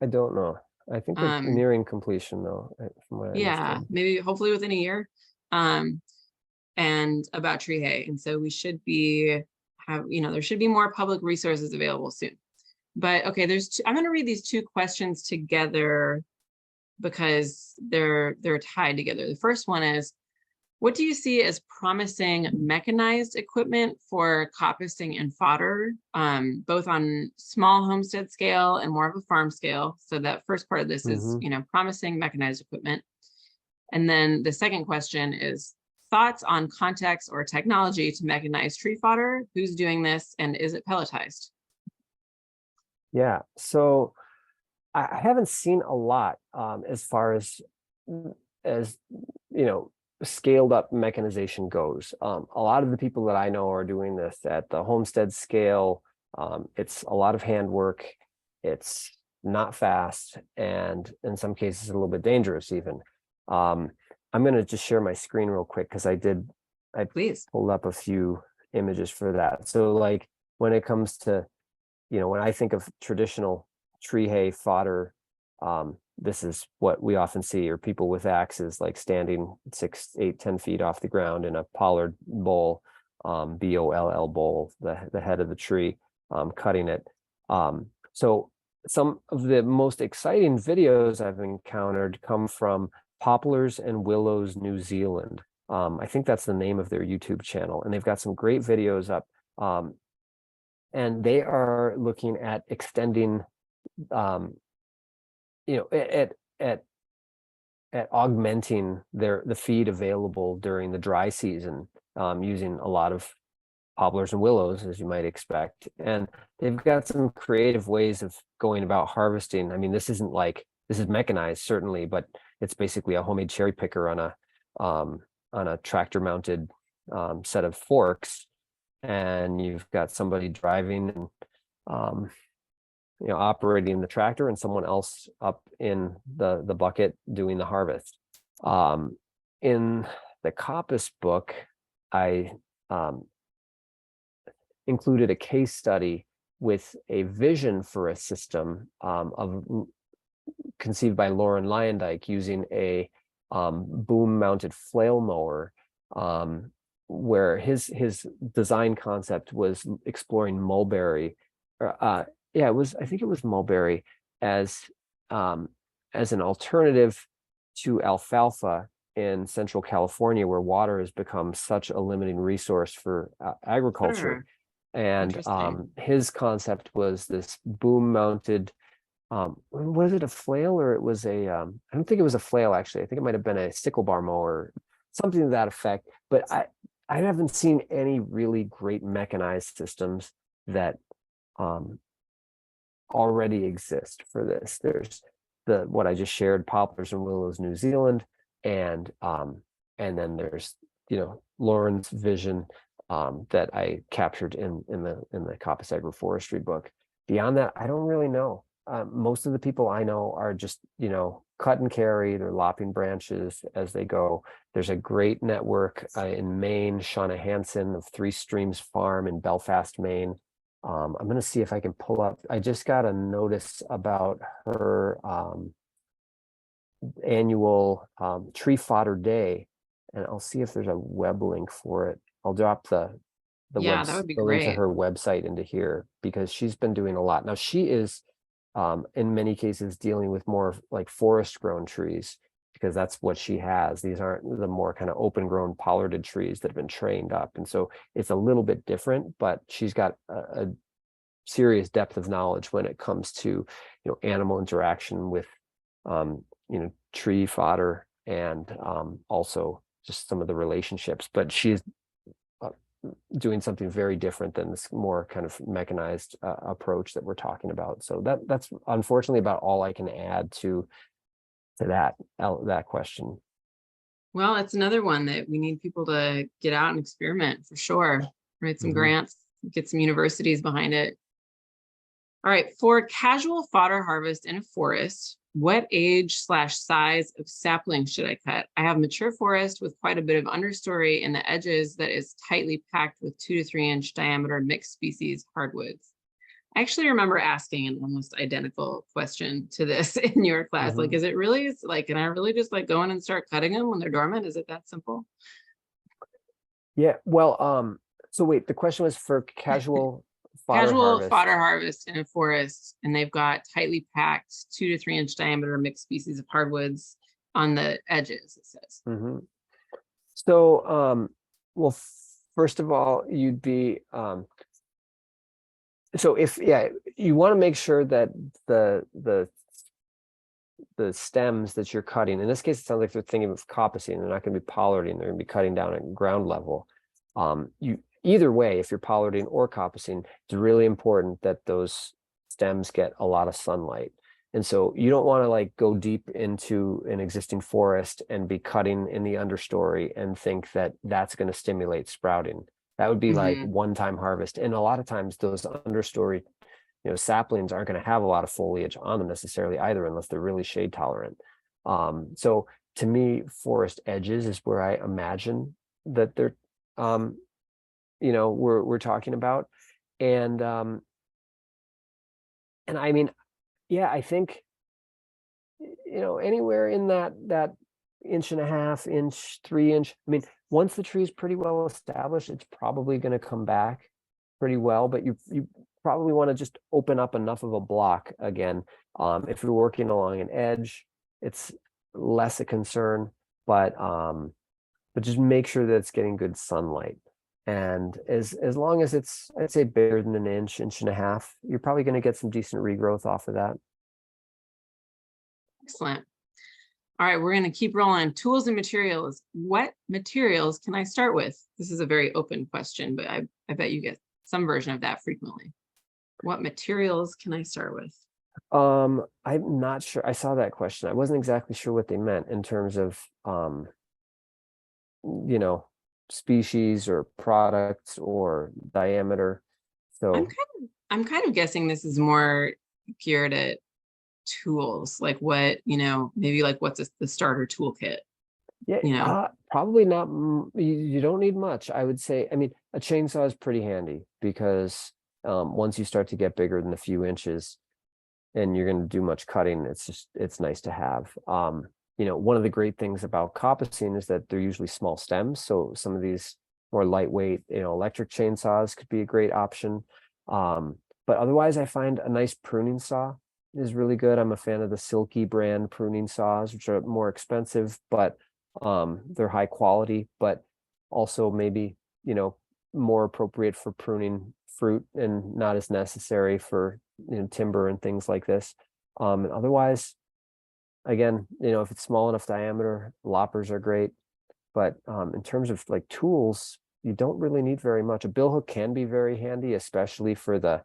I don't know. I think we're nearing completion, though, from what I understand. Maybe hopefully within a year. And about tree hay. And so we should there should be more public resources available soon. But okay, I'm going to read these 2 questions together because they're tied together. The first one is, What do you see as promising mechanized equipment for coppicing and fodder, both on small homestead scale and more of a farm scale? So that first part of this is, promising mechanized equipment. And then the second question is thoughts on context or technology to mechanize tree fodder. Who's doing this and is it pelletized? Yeah, so I haven't seen a lot as far as scaled up mechanization goes. A lot of the people that I know are doing this at the homestead scale. It's a lot of handwork. It's not fast, and in some cases a little bit dangerous even. I'm going to just share my screen real quick because I Please. pulled up a few images for that. So like when it comes to, when I think of traditional tree hay fodder, this is what we often see, or people with axes like standing 6, 8, 10 feet off the ground in a pollard bowl, BOLL bowl, the head of the tree, cutting it. So some of the most exciting videos I've encountered come from Poplars and Willows, New Zealand. I think that's the name of their YouTube channel, and they've got some great videos up. And they are looking at extending, at augmenting the feed available during the dry season, using a lot of poplars and willows, as you might expect. And they've got some creative ways of going about harvesting. I mean, this is mechanized certainly, but it's basically a homemade cherry picker on a tractor mounted set of forks, and you've got somebody driving and operating the tractor, and someone else up in the bucket doing the harvest. In the Coppice book, I included a case study with a vision for a system conceived by Lauren Lyondike using a boom mounted flail mower, where his design concept was exploring mulberry. I think it was mulberry as an alternative to alfalfa in Central California, where water has become such a limiting resource for agriculture. Sure. And his concept was this boom mounted, was it a flail, or it was I don't think it was a flail, actually. I think it might have been a sickle bar mower, something to that effect. But I haven't seen any really great mechanized systems that already exist for this. There's what I just shared, Poplars and Willows, New Zealand, and then there's Lauren's vision that I captured in the Coppice Agroforestry book. Beyond that, I don't really know. Most of the people I know are just cut and carry. They're lopping branches as they go. There's a great network in Maine, Shauna Hansen of Three Streams Farm in Belfast, Maine. I'm going to see if I can pull up. I just got a notice about her annual tree fodder day, and I'll see if there's a web link for it. I'll drop the that would be link to great. her website into here, because she's been doing a lot. Now she is in many cases dealing with more like forest grown trees, because that's what she has. These aren't the more kind of open grown pollarded trees that have been trained up. And so it's a little bit different, but she's got a serious depth of knowledge when it comes to, animal interaction with, tree fodder, and also just some of the relationships. But she's doing something very different than this more kind of mechanized approach that we're talking about. So that's unfortunately about all I can add to that question. Well, it's another one that we need people to get out and experiment for sure. Write some grants, get some universities behind it. All right, for casual fodder harvest in a forest, what age/size of sapling should I cut? I have mature forest with quite a bit of understory in the edges that is tightly packed with 2 to 3 inch diameter mixed species hardwoods. I actually remember asking an almost identical question to this in your class. Like, is it really can I really just go in and start cutting them when they're dormant? Is it that simple? Yeah, well, so wait, the question was for casual fodder harvest in a forest, and they've got tightly packed 2 to 3 inch diameter mixed species of hardwoods on the edges, it says. So, well, first of all, you'd be, so if, yeah, you want to make sure that the stems that you're cutting, in this case, it sounds like they're thinking of coppicing, they're not going to be pollarding, they're going to be cutting down at ground level. Either way, if you're pollarding or coppicing, it's really important that those stems get a lot of sunlight. And so you don't want to like go deep into an existing forest and be cutting in the understory and think that that's going to stimulate sprouting. That would be like one-time harvest. And a lot of times those understory, saplings aren't going to have a lot of foliage on them necessarily either, unless they're really shade tolerant. So to me, forest edges is where I imagine that they're, we're talking about. And I mean, yeah, I think, anywhere in that 1.5 inch, 3 inch, I mean, once the tree is pretty well established, it's probably going to come back pretty well, but you probably want to just open up enough of a block again. If you're working along an edge, it's less a concern, but just make sure that it's getting good sunlight. And as long as it's, I'd say, bigger than 1 inch, 1.5 inches, you're probably going to get some decent regrowth off of that. Excellent. All right, we're going to keep rolling. Tools and materials. What materials can I start with? This is a very open question, but I bet you get some version of that frequently. What materials can I start with? I'm not sure. I saw that question. I wasn't exactly sure what they meant in terms of, species or products or diameter. So I'm kind of guessing this is more geared at tools, like what, maybe like what's the starter toolkit? Yeah, probably not. You don't need much, I would say. I mean, a chainsaw is pretty handy because once you start to get bigger than a few inches and you're going to do much cutting, it's nice to have. One of the great things about coppicing is that they're usually small stems. So some of these more lightweight, electric chainsaws could be a great option. But otherwise, I find a nice pruning saw is really good. I'm a fan of the Silky brand pruning saws, which are more expensive, but they're high quality, but also maybe, more appropriate for pruning fruit and not as necessary for, timber and things like this. And otherwise, again, if it's small enough diameter, loppers are great. But in terms of like tools, you don't really need very much. A bill hook can be very handy, especially for the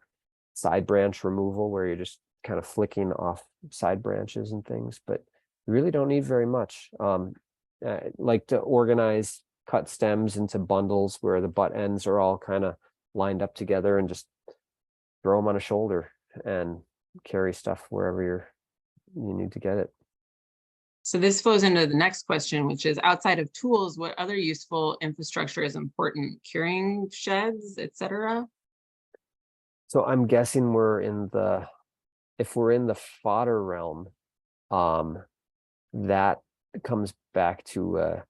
side branch removal where you're just kind of flicking off side branches and things, but you really don't need very much. I like to organize cut stems into bundles where the butt ends are all kind of lined up together and just throw them on a shoulder and carry stuff wherever you need to get it. So this flows into the next question, which is, outside of tools, what other useful infrastructure is important? Curing sheds, etc. So I'm guessing if we're in the fodder realm, that comes back to,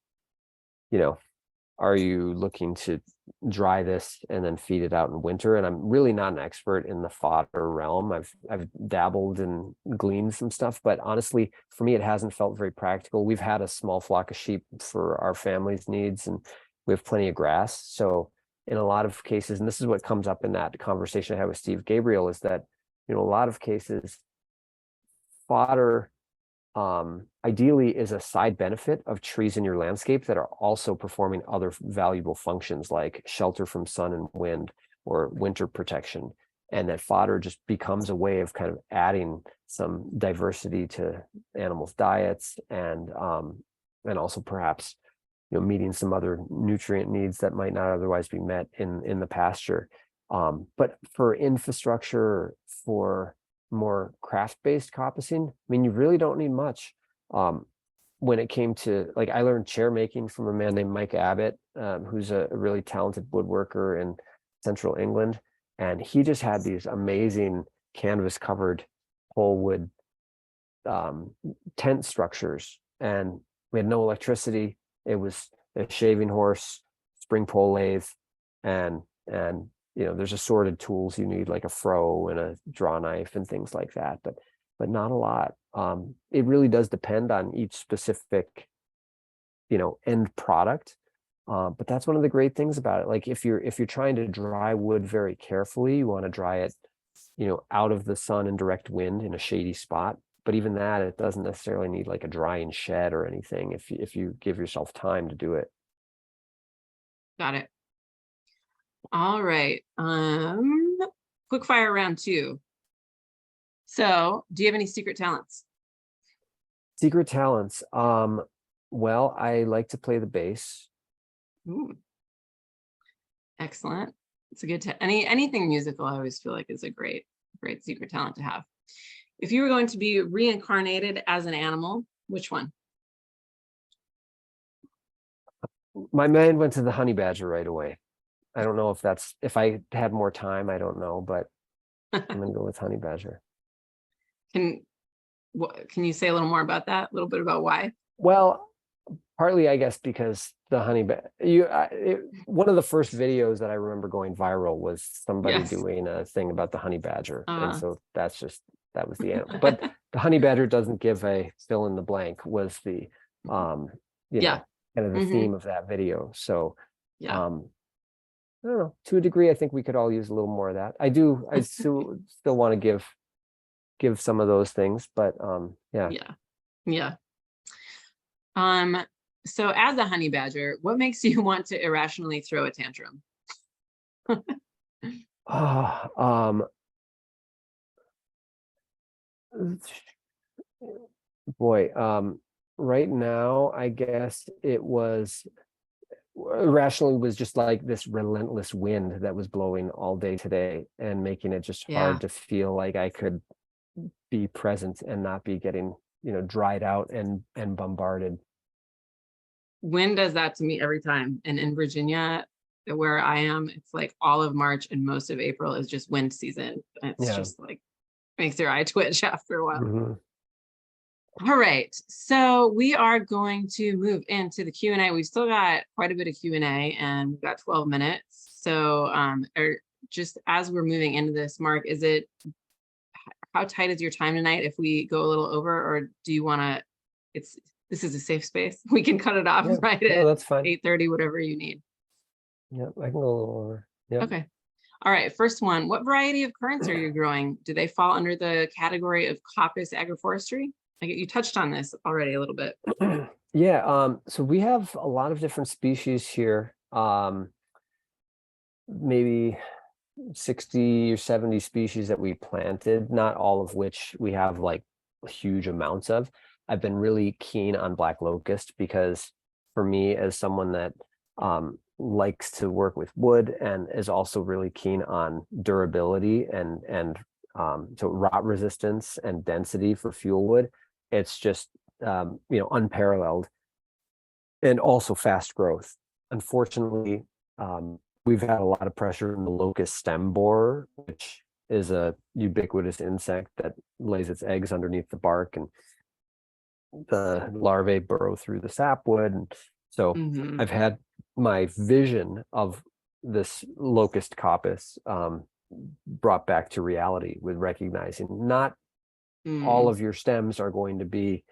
are you looking to dry this and then feed it out in winter? And I'm really not an expert in the fodder realm. I've dabbled and gleaned some stuff, but honestly, for me, it hasn't felt very practical. We've had a small flock of sheep for our family's needs, and we have plenty of grass. So in a lot of cases, and this is what comes up in that conversation I had with Steve Gabriel, is that, a lot of cases, fodder ideally is a side benefit of trees in your landscape that are also performing other valuable functions like shelter from sun and wind or winter protection. And that fodder just becomes a way of kind of adding some diversity to animals' diets and also perhaps, meeting some other nutrient needs that might not otherwise be met in the pasture. But for infrastructure, for more craft-based coppicing, I mean, you really don't need much. When it came to, like, I learned chair making from a man named Mike Abbott, who's a really talented woodworker in central England, and he just had these amazing canvas covered whole wood tent structures, and we had no electricity. It was a shaving horse, spring pole lathe, and there's assorted tools you need, like a froe and a draw knife and things like that, but not a lot. It really does depend on each specific, end product. But that's one of the great things about it. Like if you're trying to dry wood very carefully, you want to dry it, out of the sun and direct wind in a shady spot. But even that, it doesn't necessarily need like a drying shed or anything if you give yourself time to do it. Got it. All right. Quickfire round 2. So do you have any secret talents? Secret talents. Well, I like to play the bass. Ooh. Excellent. It's a good anything musical, I always feel like is a great secret talent to have. If you were going to be reincarnated as an animal, which one? My mind went to the honey badger right away. I don't know if I had more time, I don't know, but I'm gonna go with honey badger. Can you say a little more about that? A little bit about why? Well, partly, I guess, because the honey badger, one of the first videos that I remember going viral was somebody doing a thing about the honey badger. And so that was the animal. But the honey badger doesn't give a fill in the blank was the, kind of the theme of that video. So, I don't know, to a degree, I think we could all use a little more of that. I still want to give some of those things, but Yeah. So as a honey badger, what makes you want to irrationally throw a tantrum? Boy, right now, I guess it was irrationally was just like this relentless wind that was blowing all day today and making it just hard to feel like I could be present and not be getting, dried out and bombarded. Wind does that to me every time. And in Virginia, where I am, it's like all of March and most of April is just wind season. It's just like makes your eye twitch after a while. All right, so we are going to move into the Q&A. We've still got quite a bit of Q&A and we've got 12 minutes. So just as we're moving into this, Mark, how tight is your time tonight if we go a little over, or do you want to, this is a safe space. We can cut it off at that's fine. 8:30, whatever you need. Yeah, I can go a little over. Yeah. Okay. All right, first one, what variety of currants are you growing? Do they fall under the category of Coppice Agroforestry? You touched on this already a little bit. So we have a lot of different species here. Maybe 60 or 70 species that we planted, not all of which we have like huge amounts of. I've been really keen on black locust because for me, as someone that likes to work with wood and is also really keen on durability and so rot resistance and density for fuel wood, it's just unparalleled and also fast growth. Unfortunately, we've had a lot of pressure in the locust stem borer, which is a ubiquitous insect that lays its eggs underneath the bark, and the larvae burrow through the sapwood. And so I've had my vision of this locust coppice brought back to reality with recognizing not all of your stems are going to be,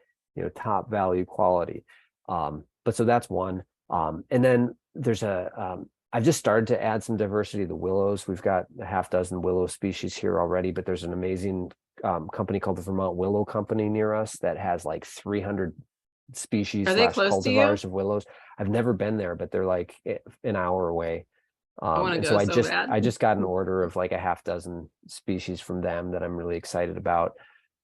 top value quality. But so that's one. And then there's I've just started to add some diversity to the willows. We've got a half dozen willow species here already, but there's an amazing company called the Vermont Willow Company near us that has like 300 species / cultivars of willows. I've never been there, but they're like an hour away. And so I just got an order of like a half dozen species from them that I'm really excited about.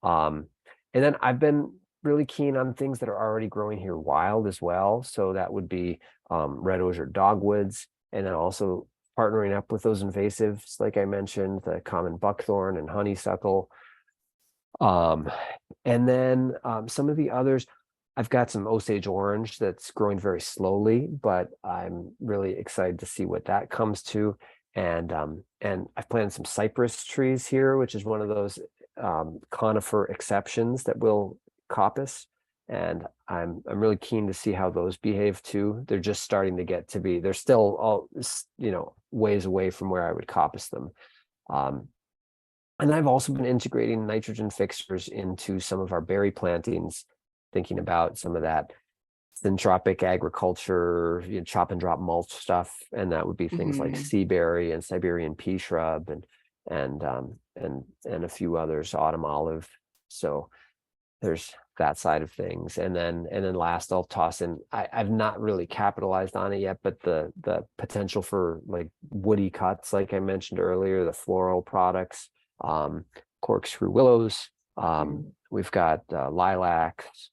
And then I've been really keen on things that are already growing here wild as well. So that would be red osier dogwoods, and then also partnering up with those invasives, like I mentioned, the common buckthorn and honeysuckle. And then some of the others, I've got some Osage orange that's growing very slowly, but I'm really excited to see what that comes to. And I've planted some cypress trees here, which is one of those conifer exceptions that will coppice. And I'm really keen to see how those behave too. They're just starting to get to be, they're still all, ways away from where I would coppice them. And I've also been integrating nitrogen fixers into some of our berry plantings, thinking about some of that syntropic agriculture, chop and drop mulch stuff, and that would be things like seaberry and Siberian pea shrub and a few others, autumn olive. So there's that side of things, and then last I'll toss in. I've not really capitalized on it yet, but the potential for like woody cuts, like I mentioned earlier, the floral products, corkscrew willows. We've got lilacs,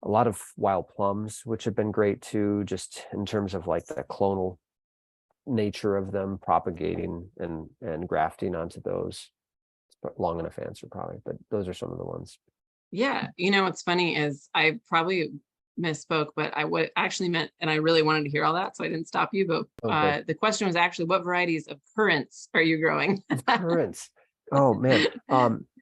a lot of wild plums, which have been great too, just in terms of like the clonal nature of them propagating and grafting onto those. It's a long enough answer probably, but those are some of the ones. Yeah, what's funny is I probably misspoke, but I what actually meant, and I really wanted to hear all that, so I didn't stop you. But the question was actually, what varieties of currants are you growing? Currants. Oh man.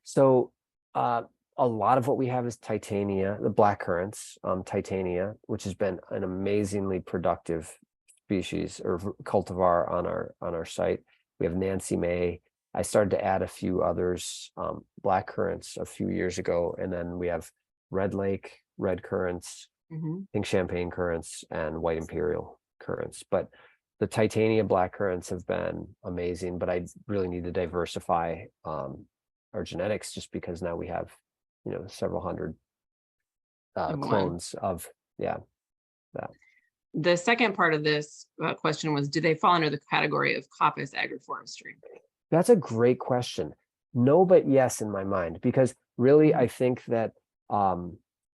So a lot of what we have is Titania, the black currants, Titania, which has been an amazingly productive species or cultivar on our site. We have Nancy May. I started to add a few others, black currants a few years ago, and then we have Red Lake, red currants, pink champagne currants, and white imperial currants. But the Titania black currants have been amazing, but I really need to diversify our genetics, just because now we have, several hundred clones of, that. The second part of this question was, do they fall under the category of Coppice Agroforestry? That's a great question. No, but yes, in my mind, because really, I think that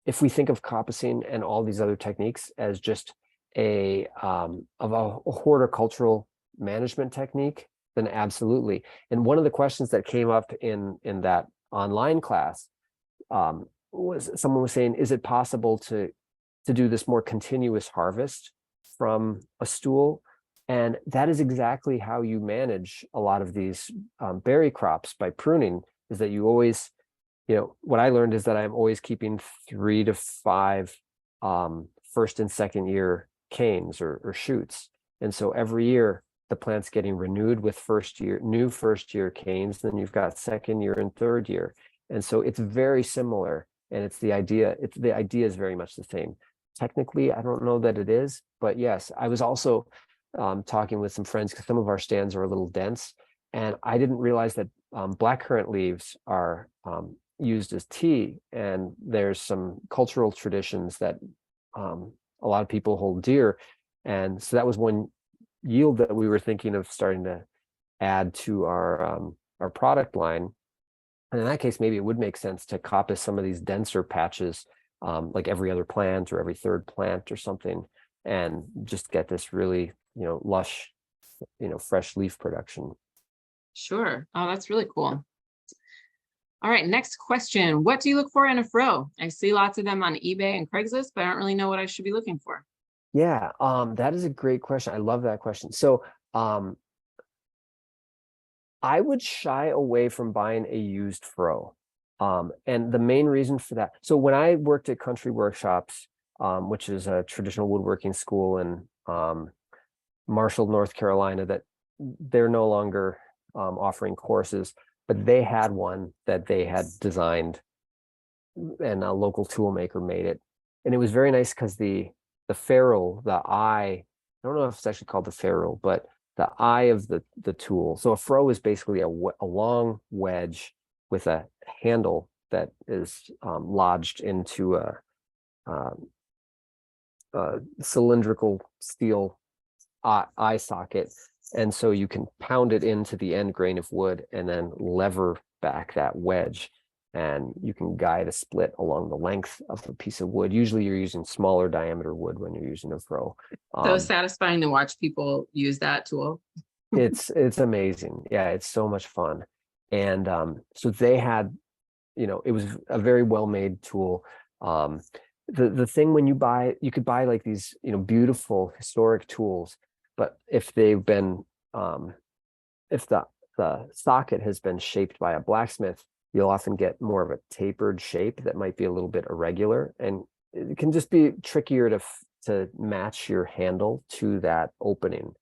if we think of coppicing and all these other techniques as just a horticultural management technique, then absolutely. And one of the questions that came up in that online class was someone was saying, is it possible to do this more continuous harvest from a stool? And that is exactly how you manage a lot of these berry crops by pruning, is that you always, what I learned is that I'm always keeping 3 to 5 first and second year canes or shoots. And so every year the plant's getting renewed with new first year canes, then you've got second year and third year. And so it's very similar. And the idea is very much the same. Technically, I don't know that it is, but yes, I was also talking with some friends, because some of our stands are a little dense, and I didn't realize that blackcurrant leaves are used as tea, and there's some cultural traditions that a lot of people hold dear, and so that was one yield that we were thinking of starting to add to our product line. And in that case, maybe it would make sense to coppice some of these denser patches, like every other plant or every third plant or something, and just get this really lush, fresh leaf production. Sure. Oh, that's really cool. All right, next question. What do you look for in a fro? I see lots of them on eBay and Craigslist, but I don't really know what I should be looking for. Yeah, that is a great question. I love that question. So I would shy away from buying a used fro. And the main reason for that, so when I worked at Country Workshops, which is a traditional woodworking school in Marshall, North Carolina, that they're no longer offering courses, but they had one that they had designed, and a local tool maker made it. And it was very nice because the ferrule, the eye, I don't know if it's actually called the ferrule, but the eye of the tool. So a fro is basically a long wedge with a handle that is lodged into a cylindrical steel eye socket, and so you can pound it into the end grain of wood and then lever back that wedge, and you can guide a split along the length of a piece of wood. Usually you're using smaller diameter wood when you're using a fro. So satisfying to watch people use that tool. It's amazing. Yeah, it's so much fun. And so they had, it was a very well-made tool. The thing when you could buy like these, beautiful historic tools, but if they've been, if the socket has been shaped by a blacksmith, you'll often get more of a tapered shape that might be a little bit irregular, and it can just be trickier to match your handle to that opening.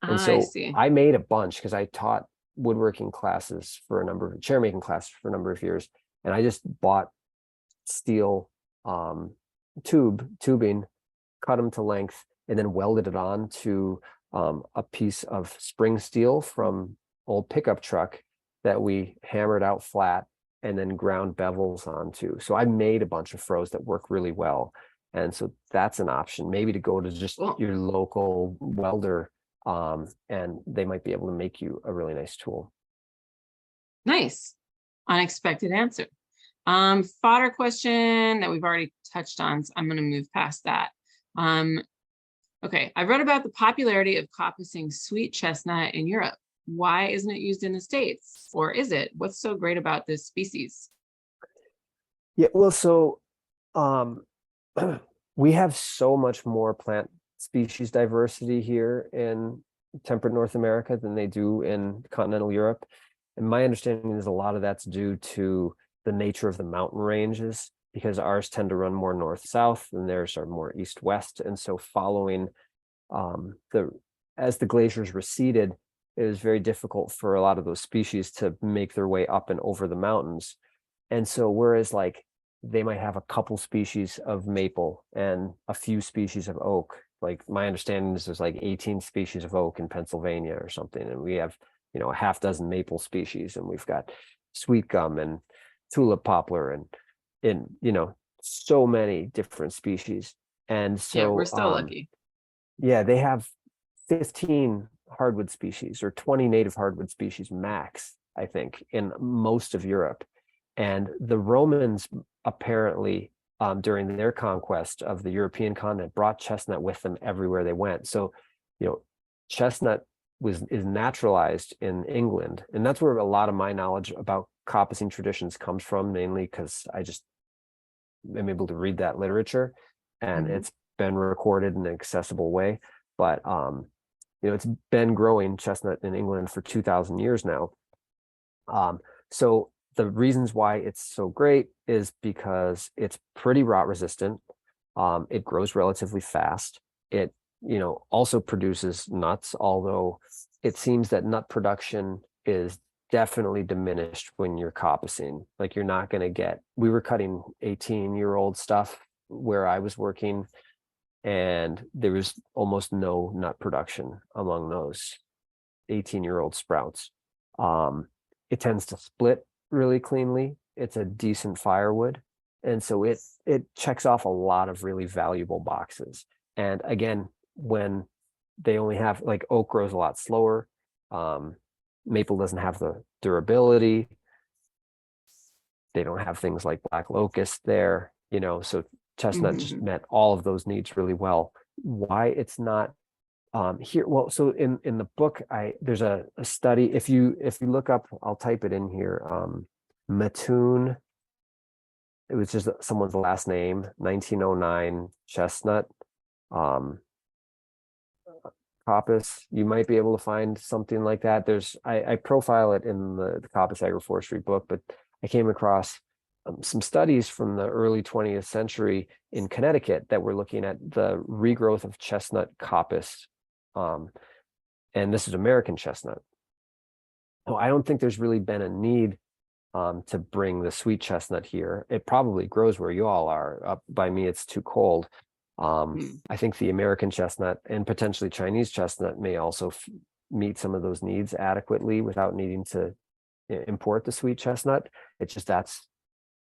And so I made a bunch because I taught woodworking classes chairmaking classes for a number of years, and I just bought steel tubing, cut them to length, and then welded it on to a piece of spring steel from old pickup truck that we hammered out flat and then ground bevels onto. So I made a bunch of froes that work really well. And so that's an option, maybe to go to just Cool. your local welder, and they might be able to make you a really nice tool. Nice. Unexpected answer. Fodder question that we've already touched on, so I'm going to move past that. Okay, I read about the popularity of coppicing sweet chestnut in Europe. Why isn't it used in the States? Or is it? What's so great about this species? Yeah, well, so we have so much more plant species diversity here in temperate North America than they do in continental Europe. And my understanding is a lot of that's due to the nature of the mountain ranges, because ours tend to run more north-south and theirs are more east-west. And so following as the glaciers receded, it was very difficult for a lot of those species to make their way up and over the mountains. And so whereas like they might have a couple species of maple and a few species of oak, like my understanding is there's like 18 species of oak in Pennsylvania or something, and we have, you know, a half dozen maple species, and we've got sweet gum and tulip poplar and you know, so many different species. And so Yeah, we're still lucky. yeah, they have 15 hardwood species or 20 native hardwood species max, I think, in most of Europe. And the Romans apparently, during their conquest of the European continent, brought chestnut with them everywhere they went. So, you know, chestnut is naturalized in England, and that's where a lot of my knowledge about coppicing traditions comes from, mainly because I just am able to read that literature, and it's been recorded in an accessible way. But you know, it's been growing chestnut in England for 2,000 years now. So the reasons why it's so great is because it's pretty rot resistant. It grows relatively fast. It, you know, also produces nuts, although it seems that nut production is definitely diminished when you're coppicing. Like you're not going to get, we were cutting 18-year-old stuff where I was working, and there was almost no nut production among those 18-year-old sprouts. It tends to split really cleanly. It's a decent firewood. And so it checks off a lot of really valuable boxes. And again, when they only have, like, oak grows a lot slower. Maple doesn't have the durability. They don't have things like black locust there, you know, so chestnut just met all of those needs really well. Why it's not here, well, so in the book, there's a study. If you look up, I'll type it in here, Mattoon, it was just someone's last name, 1909 chestnut, Coppice. You might be able to find something like that. There's I profile it in the Coppice Agroforestry book, but I came across some studies from the early 20th century in Connecticut that were looking at the regrowth of chestnut coppice. And this is American chestnut. So I don't think there's really been a need to bring the sweet chestnut here. It probably grows where you all are. Up by me, it's too cold. I think the American chestnut and potentially Chinese chestnut may also meet some of those needs adequately without needing to import the sweet chestnut. It's just that's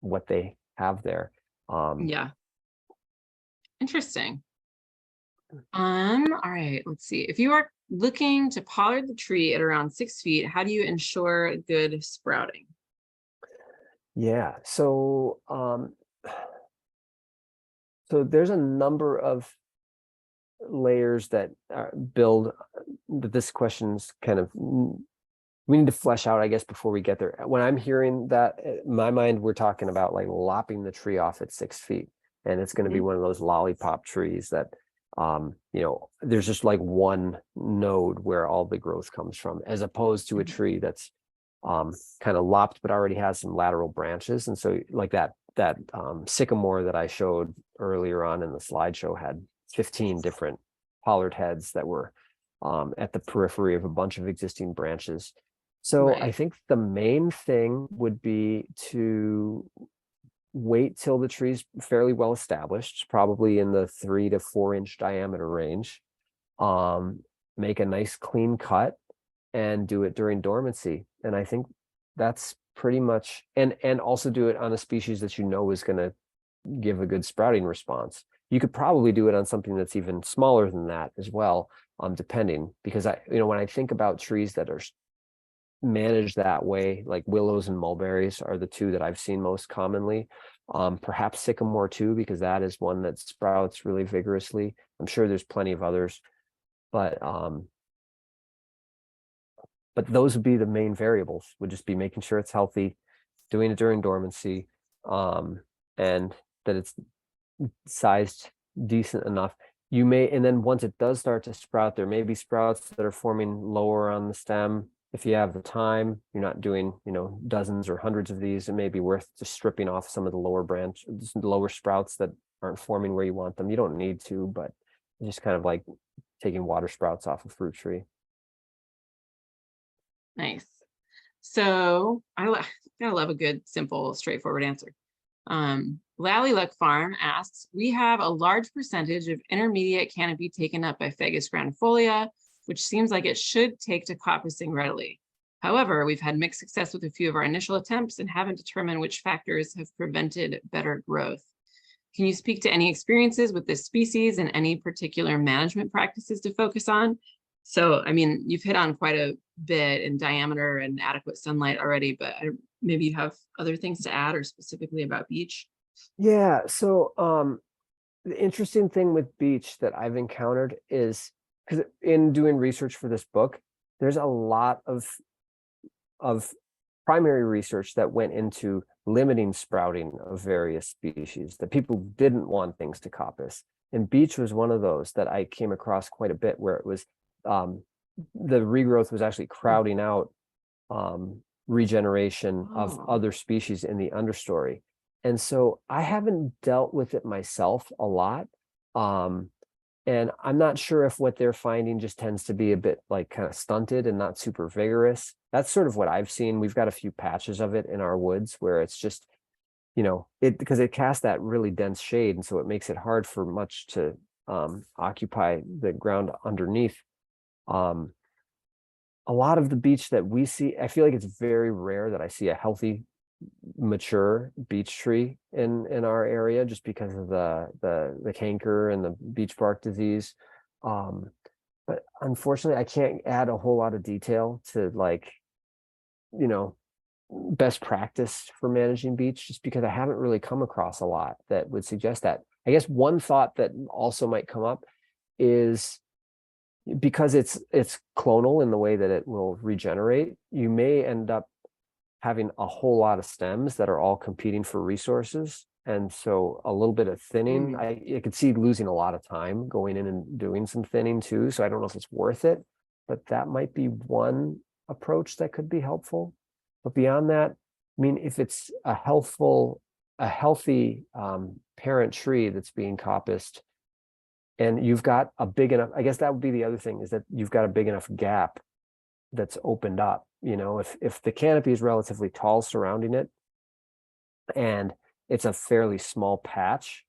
what they have there. Yeah. Interesting. All right, let's see. If you are looking to pollard the tree at around 6 feet, how do you ensure good sprouting? Yeah, so so there's a number of layers that build that this question's kind of, we need to flesh out, I guess, before we get there. When I'm hearing that, in my mind, we're talking about like lopping the tree off at 6 feet, and it's going to be one of those lollipop trees that you know, there's just like one node where all the growth comes from, as opposed to a tree that's kind of lopped but already has some lateral branches. And so like that sycamore that I showed earlier on in the slideshow had 15 different pollard heads that were at the periphery of a bunch of existing branches. So I think the main thing would be to wait till the tree's fairly well established, probably in the 3 to 4 inch diameter range. Make a nice clean cut and do it during dormancy. And I think that's pretty much, and also do it on a species that you know is going to give a good sprouting response. You could probably do it on something that's even smaller than that as well, depending, because when I think about trees that are managed that way, like willows and mulberries are the two that I've seen most commonly. Perhaps sycamore too, because that is one that sprouts really vigorously. I'm sure there's plenty of others, but those would be the main variables, would just be making sure it's healthy, doing it during dormancy, and that it's sized decent enough. You may, and then once it does start to sprout, there may be sprouts that are forming lower on the stem. If you have the time, you're not doing, dozens or hundreds of these, it may be worth just stripping off some of the lower sprouts that aren't forming where you want them. You don't need to, but it's just kind of like taking water sprouts off a fruit tree. Nice. So I love a good, simple, straightforward answer. Lally Luck Farm asks, we have a large percentage of intermediate canopy taken up by Fagus grandifolia, which seems like it should take to coppicing readily. However, we've had mixed success with a few of our initial attempts and haven't determined which factors have prevented better growth. Can you speak to any experiences with this species and any particular management practices to focus on? So, I mean, you've hit on quite a bit in diameter and adequate sunlight already, but maybe you have other things to add or specifically about beech? Yeah, so the interesting thing with beech that I've encountered is, because in doing research for this book, there's a lot of primary research that went into limiting sprouting of various species, that people didn't want things to coppice. And beech was one of those that I came across quite a bit, where it was the regrowth was actually crowding out regeneration of other species in the understory. And so I haven't dealt with it myself a lot. And I'm not sure if what they're finding just tends to be a bit like kind of stunted and not super vigorous. That's sort of what I've seen. We've got a few patches of it in our woods where it's just, because it casts that really dense shade. And so it makes it hard for much to occupy the ground underneath. A lot of the beech that we see, I feel like it's very rare that I see a healthy, mature beech tree in our area, just because of the canker and the beech bark disease. But unfortunately, I can't add a whole lot of detail to best practice for managing beech, just because I haven't really come across a lot that would suggest that. I guess one thought that also might come up is, because it's clonal in the way that it will regenerate, you may end up having a whole lot of stems that are all competing for resources. And so a little bit of thinning, I could see losing a lot of time going in and doing some thinning too. So I don't know if it's worth it, but that might be one approach that could be helpful. But beyond that, I mean, if it's a healthy parent tree that's being coppiced, and you've got a big enough, I guess that would be the other thing, is that you've got a big enough gap that's opened up. If the canopy is relatively tall surrounding it and it's a fairly small patch,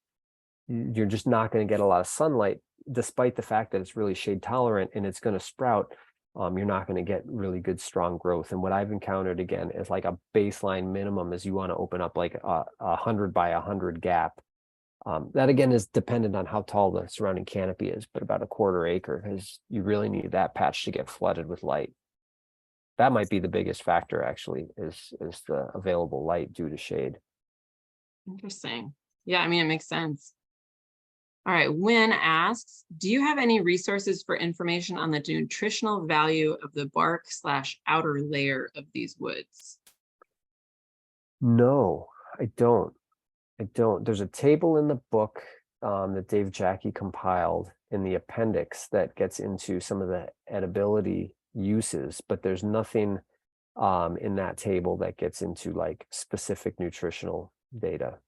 you're just not going to get a lot of sunlight, despite the fact that it's really shade tolerant and it's going to sprout. You're not going to get really good, strong growth. And what I've encountered, again, is like a baseline minimum is you want to open up like a 100 by 100 gap. That again is dependent on how tall the surrounding canopy is, but about a 1/4 acre, because you really need that patch to get flooded with light. That might be the biggest factor, actually, is the available light due to shade. Interesting. Yeah, I mean, it makes sense. All right, Wynn asks, do you have any resources for information on the nutritional value of the bark/outer layer of these woods? No, I don't. There's a table in the book that Dave Jackie compiled in the appendix that gets into some of the edibility uses, but there's nothing in that table that gets into like specific nutritional data.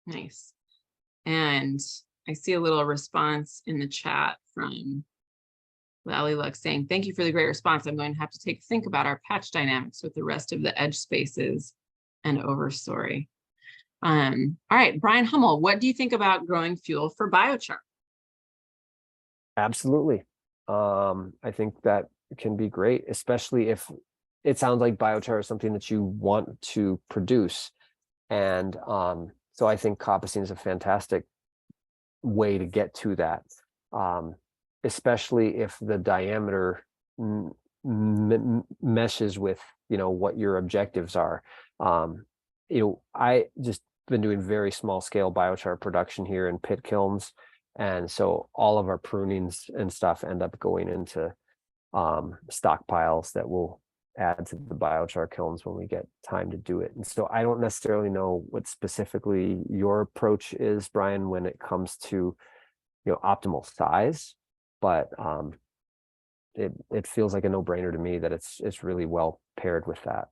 Nice. And I see a little response in the chat from Lally Luck saying, thank you for the great response. I'm going to think about our patch dynamics with the rest of the edge spaces and overstory. All right, Brian Hummel, what do you think about growing fuel for biochar? Absolutely. I think that can be great, especially if it sounds like biochar is something that you want to produce. And so I think coppicing is a fantastic way to get to that, especially if the diameter meshes with, what your objectives are. I just been doing very small scale biochar production here in pit kilns. And so all of our prunings and stuff end up going into stockpiles that will add to the biochar kilns when we get time to do it. And so I don't necessarily know what specifically your approach is, Brian, when it comes to, optimal size, but it feels like a no-brainer to me that it's really well paired with that.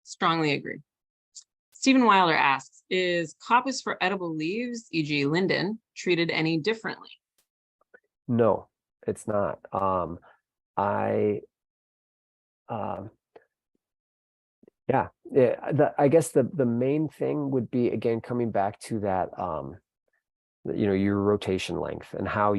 Strongly agree. Stephen Wilder asks, is coppice for edible leaves, e.g. linden, treated any differently? No, it's not. I guess the main thing would be, again, coming back to that, your rotation length and how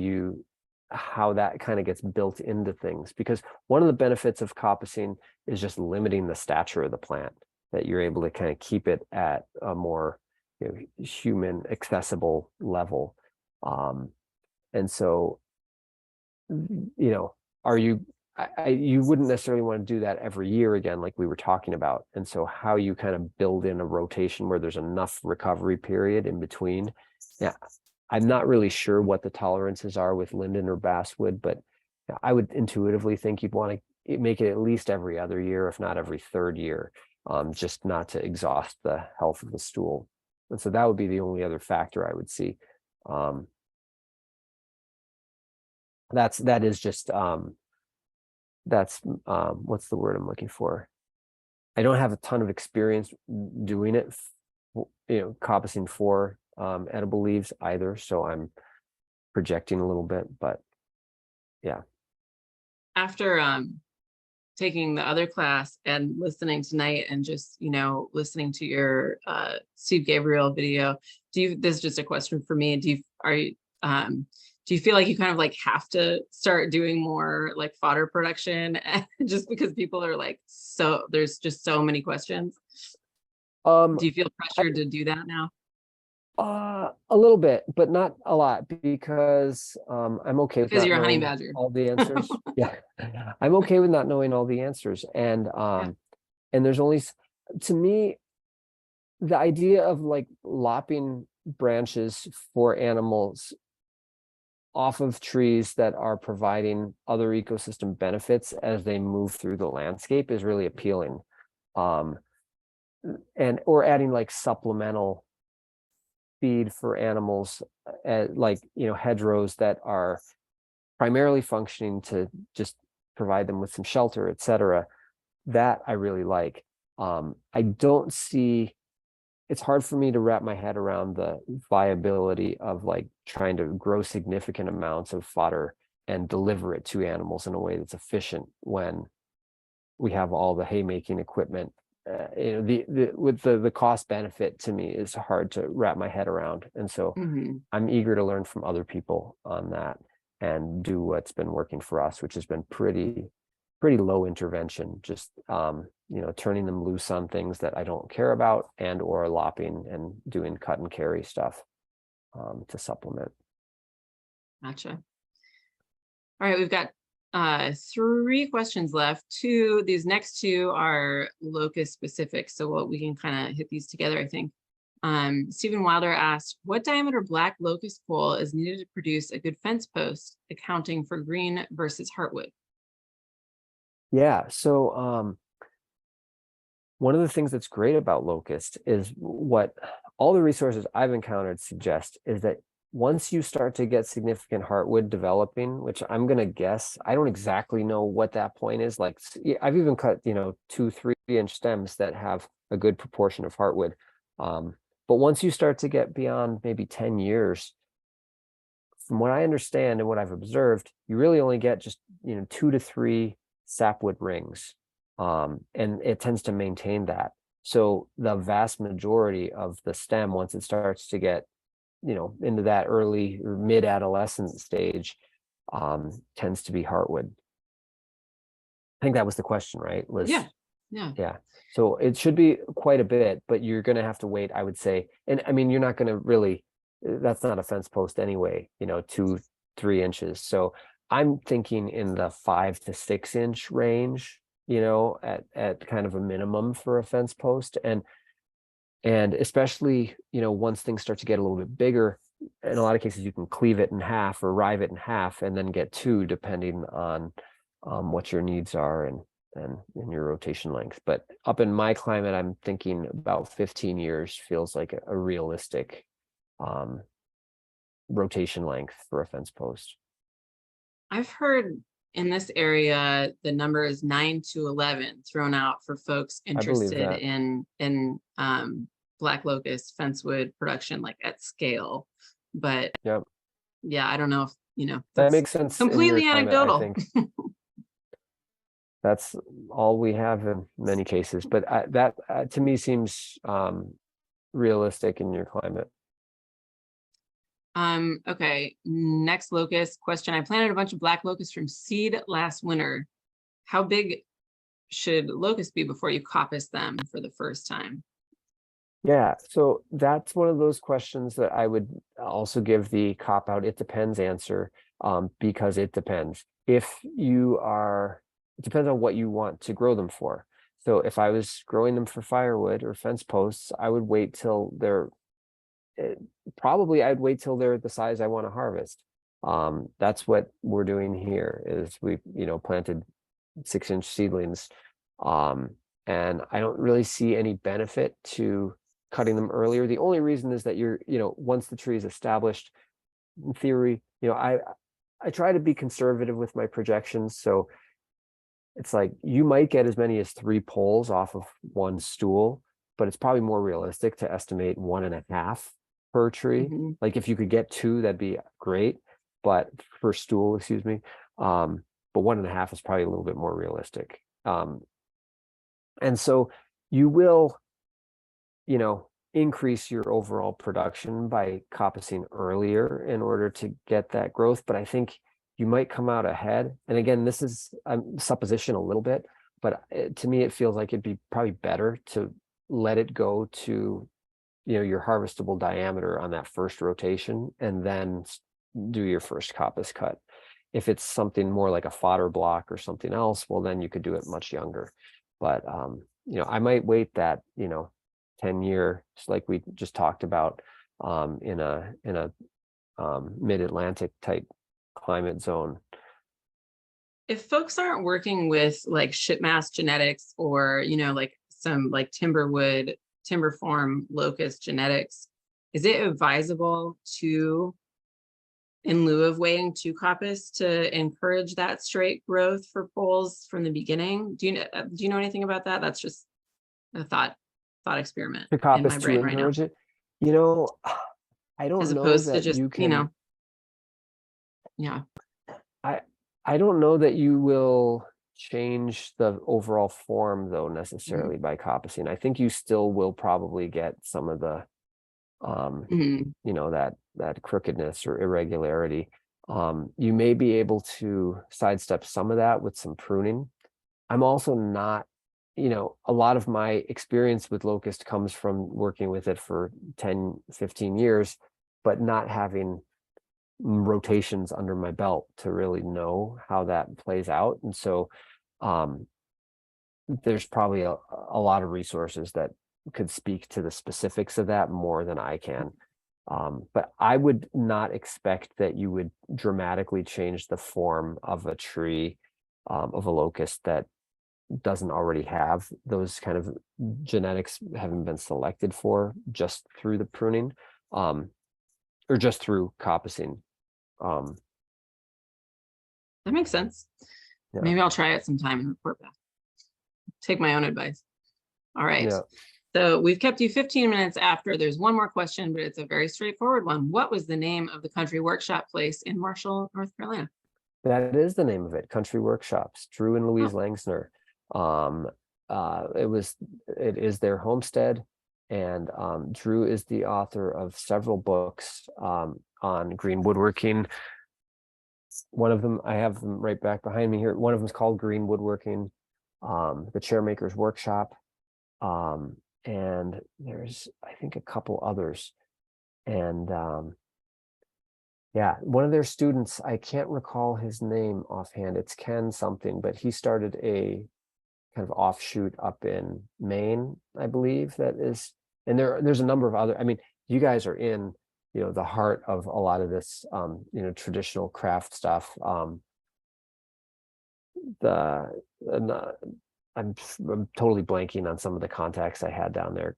that kind of gets built into things, because one of the benefits of coppicing is just limiting the stature of the plant, that you're able to kind of keep it at a more human accessible level. And so, you wouldn't necessarily want to do that every year again, like we were talking about. And so how you kind of build in a rotation where there's enough recovery period in between. Yeah, I'm not really sure what the tolerances are with linden or basswood, but I would intuitively think you'd want to make it at least every other year, if not every third year, just not to exhaust the health of the stool. And so that would be the only other factor I would see. What's the word I'm looking for? I don't have a ton of experience doing it, coppicing for edible leaves either, so I'm projecting a little bit, but yeah. After taking the other class and listening tonight and just, listening to your Steve Gabriel video, this is just a question for me. Do you feel like you kind of like have to start doing more like fodder production just because people are like, there's just so many questions? Do you feel pressured to do that now? A little bit, but not a lot, because I'm okay with because not you're a honey knowing badger. all the answers. Yeah, I'm okay with not knowing all the answers. And and there's only, to me, the idea of like lopping branches for animals off of trees that are providing other ecosystem benefits as they move through the landscape is really appealing. Or adding like supplemental feed for animals, like hedgerows that are primarily functioning to just provide them with some shelter, etc. That I really like. I don't see, it's hard for me to wrap my head around the viability of like trying to grow significant amounts of fodder and deliver it to animals in a way that's efficient when we have all the haymaking equipment. The cost benefit to me is hard to wrap my head around. And so I'm eager to learn from other people on that and do what's been working for us, which has been pretty low intervention, just turning them loose on things that I don't care about, and or lopping and doing cut and carry stuff to supplement. Gotcha. All right, we've got 3 questions left. These next 2 are locust specific, so we can kind of hit these together, I think. Stephen Wilder asked, what diameter black locust pole is needed to produce a good fence post, accounting for green versus heartwood? Yeah, so one of the things that's great about locust is what all the resources I've encountered suggest is that once you start to get significant heartwood developing, which I'm going to guess, I don't exactly know what that point is. Like I've even cut, 2-3 inch stems that have a good proportion of heartwood. But once you start to get beyond maybe 10 years, from what I understand and what I've observed, you really only get just, 2 to 3 sapwood rings. And it tends to maintain that. So the vast majority of the stem, once it starts to get, into that early or mid-adolescent stage, tends to be heartwood. I think that was the question, right? Yeah. Yeah. So it should be quite a bit, but you're going to have to wait, I would say. And I mean, you're not going to really, that's not a fence post anyway, 2-3 inches. So I'm thinking in the 5 to 6 inch range, at kind of a minimum for a fence post. And especially, once things start to get a little bit bigger, in a lot of cases, you can cleave it in half or rive it in half and then get 2, depending on what your needs are and in your rotation length. But up in my climate, I'm thinking about 15 years feels like a realistic rotation length for a fence post. I've heard in this area the number is 9 to 11 thrown out for folks interested that. in black locust fencewood production, like at scale. But Yep. yeah, I don't know if That that's makes sense. in your completely climate, anecdotal. I think. That's all we have in many cases, but that to me seems realistic in your climate. Okay, next locust question. I planted a bunch of black locusts from seed last winter. How big should locusts be before you coppice them for the first time? Yeah, so that's one of those questions that I would also give the cop out, it depends answer, because it depends. It depends on what you want to grow them for. So if I was growing them for firewood or fence posts, I would wait till I'd wait till they're the size I want to harvest. That's what we're doing here is we, planted 6-inch seedlings. And I don't really see any benefit to cutting them earlier. The only reason is that once the tree is established, in theory, I try to be conservative with my projections. So it's like you might get as many as 3 poles off of one stool, but it's probably more realistic to estimate 1.5 per tree. Like if you could get 2, that'd be great, but per stool, excuse me. But 1.5 is probably a little bit more realistic. And so you will, increase your overall production by coppicing earlier in order to get that growth. But I think you might come out ahead. And again, this is supposition a little bit, but to me, it feels like it'd be probably better to let it go to, your harvestable diameter on that first rotation and then do your first coppice cut. If it's something more like a fodder block or something else, well, then you could do it much younger. But, I might wait that, 10-year, just like we just talked about, in a mid-Atlantic type climate zone. If folks aren't working with like shipmass genetics or, like some like timber form locust genetics, is it advisable to, in lieu of waiting to coppice, to encourage that straight growth for poles from the beginning? Do you know anything about that? That's just a thought experiment To in coppice my to brain right now. encourage it, I don't As know opposed to that just, you can. Yeah. I don't know that you will change the overall form though necessarily by coppicing. I think you still will probably get some of the that crookedness or irregularity. You may be able to sidestep some of that with some pruning. I'm also not, a lot of my experience with locust comes from working with it for 10, 15 years, but not having rotations under my belt to really know how that plays out. And so there's probably a lot of resources that could speak to the specifics of that more than I can. But I would not expect that you would dramatically change the form of a tree, of a locust that doesn't already have those kind of genetics haven't been selected for just through the pruning, or just through coppicing. That makes sense. Yeah. Maybe I'll try it sometime and report back. Take my own advice. All right. Yeah. So we've kept you 15 minutes after. There's one more question, but it's a very straightforward one. What was the name of the country workshop place in Marshall, North Carolina? That is the name of it, Country Workshops, Drew and Louise Langsner. it is their homestead. And Drew is the author of several books on green woodworking. One of them, I have them right back behind me here. One of them is called Green Woodworking, the Chairmaker's Workshop. And there's, I think, a couple others. And yeah, one of their students, I can't recall his name offhand. It's Ken something, but he started a kind of offshoot up in Maine, I believe, that is, and there's a number of other, I mean, you guys are in, you know, the heart of a lot of this, you know, traditional craft stuff. I'm totally blanking on some of the contacts I had down there.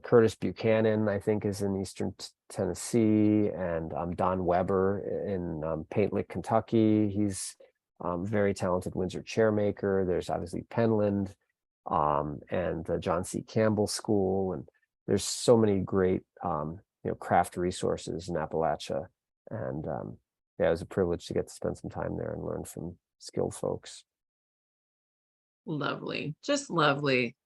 Curtis Buchanan, I think, is in Eastern Tennessee, and Don Weber in Paint Lick, Kentucky. He's very talented Windsor chairmaker. There's obviously Penland and the John C. Campbell School, and there's so many great you know, craft resources in Appalachia. And yeah, it was a privilege to get to spend some time there and learn from skilled folks. Lovely, just lovely.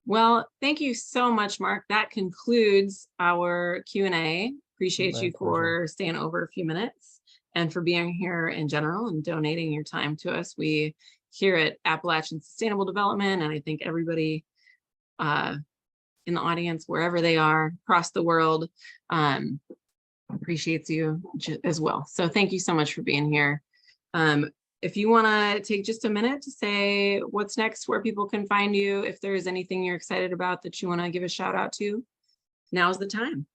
Well, thank you so much, Mark. That concludes our Q&A. Appreciate you for staying over a few minutes and for being here in general and donating your time to us. We here at Appalachian Sustainable Development, and I think everybody in the audience, wherever they are across the world, appreciates you as well. So thank you so much for being here. If you want to take just a minute to say what's next, where people can find you, if there's anything you're excited about that you want to give a shout out to, now's the time.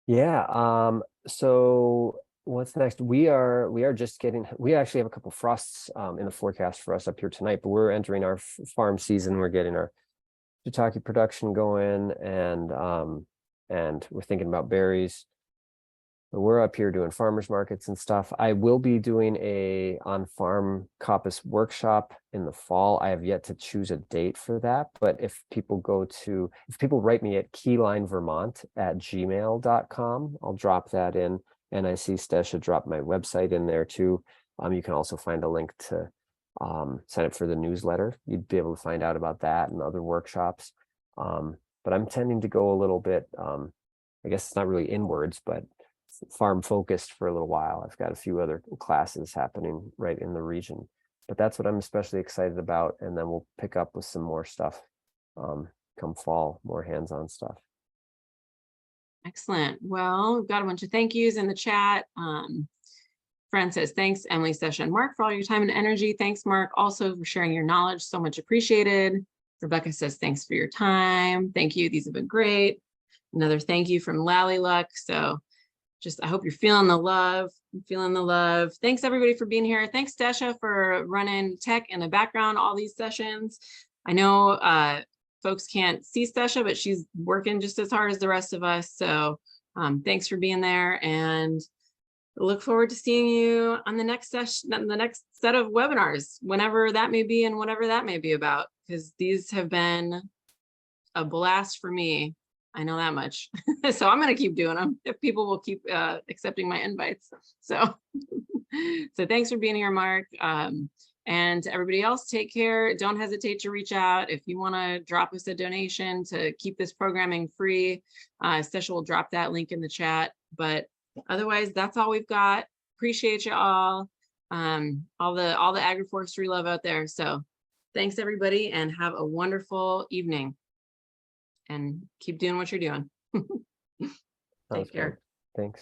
Yeah. So what's next? We are just getting, we actually have a couple frosts in the forecast for us up here tonight, but we're entering our farm season. We're getting our shiitake production going, and we're thinking about berries. We're up here doing farmers markets and stuff. I will be doing a on-farm coppice workshop in the fall. I have yet to choose a date for that, but if people write me at keylinevermont@gmail.com, I'll drop that in. And I see Stesha drop my website in there too. You can also find a link to sign up for the newsletter. You'd be able to find out about that and other workshops. But I'm tending to go a little bit, I guess it's not really inwards, but farm focused for a little while. I've got a few other classes happening right in the region, but that's what I'm especially excited about. And then we'll pick up with some more stuff come fall, more hands-on stuff. Excellent. Well, we've got a bunch of thank yous in the chat. Fran says, thanks, Emily, Session, and Mark, for all your time and energy. Thanks, Mark, also for sharing your knowledge. So much appreciated. Rebecca says, thanks for your time. Thank you. These have been great. Another thank you from Lally Luck. So just, I hope you're feeling the love. I'm feeling the love. Thanks everybody for being here. Thanks, Desha, for running tech in the background, all these sessions. I know folks can't see Desha, but she's working just as hard as the rest of us. So thanks for being there, and look forward to seeing you on the next session, the next set of webinars, whenever that may be and whatever that may be about, because these have been a blast for me. I know that much. So I'm going to keep doing them if people will keep accepting my invites. So, so thanks for being here, Mark. And to everybody else, take care. Don't hesitate to reach out if you want to drop us a donation to keep this programming free. Stesha will drop that link in the chat. But otherwise, that's all we've got. Appreciate you all the agroforestry love out there. So thanks everybody, and have a wonderful evening. And keep doing what you're doing. Take care. Thanks.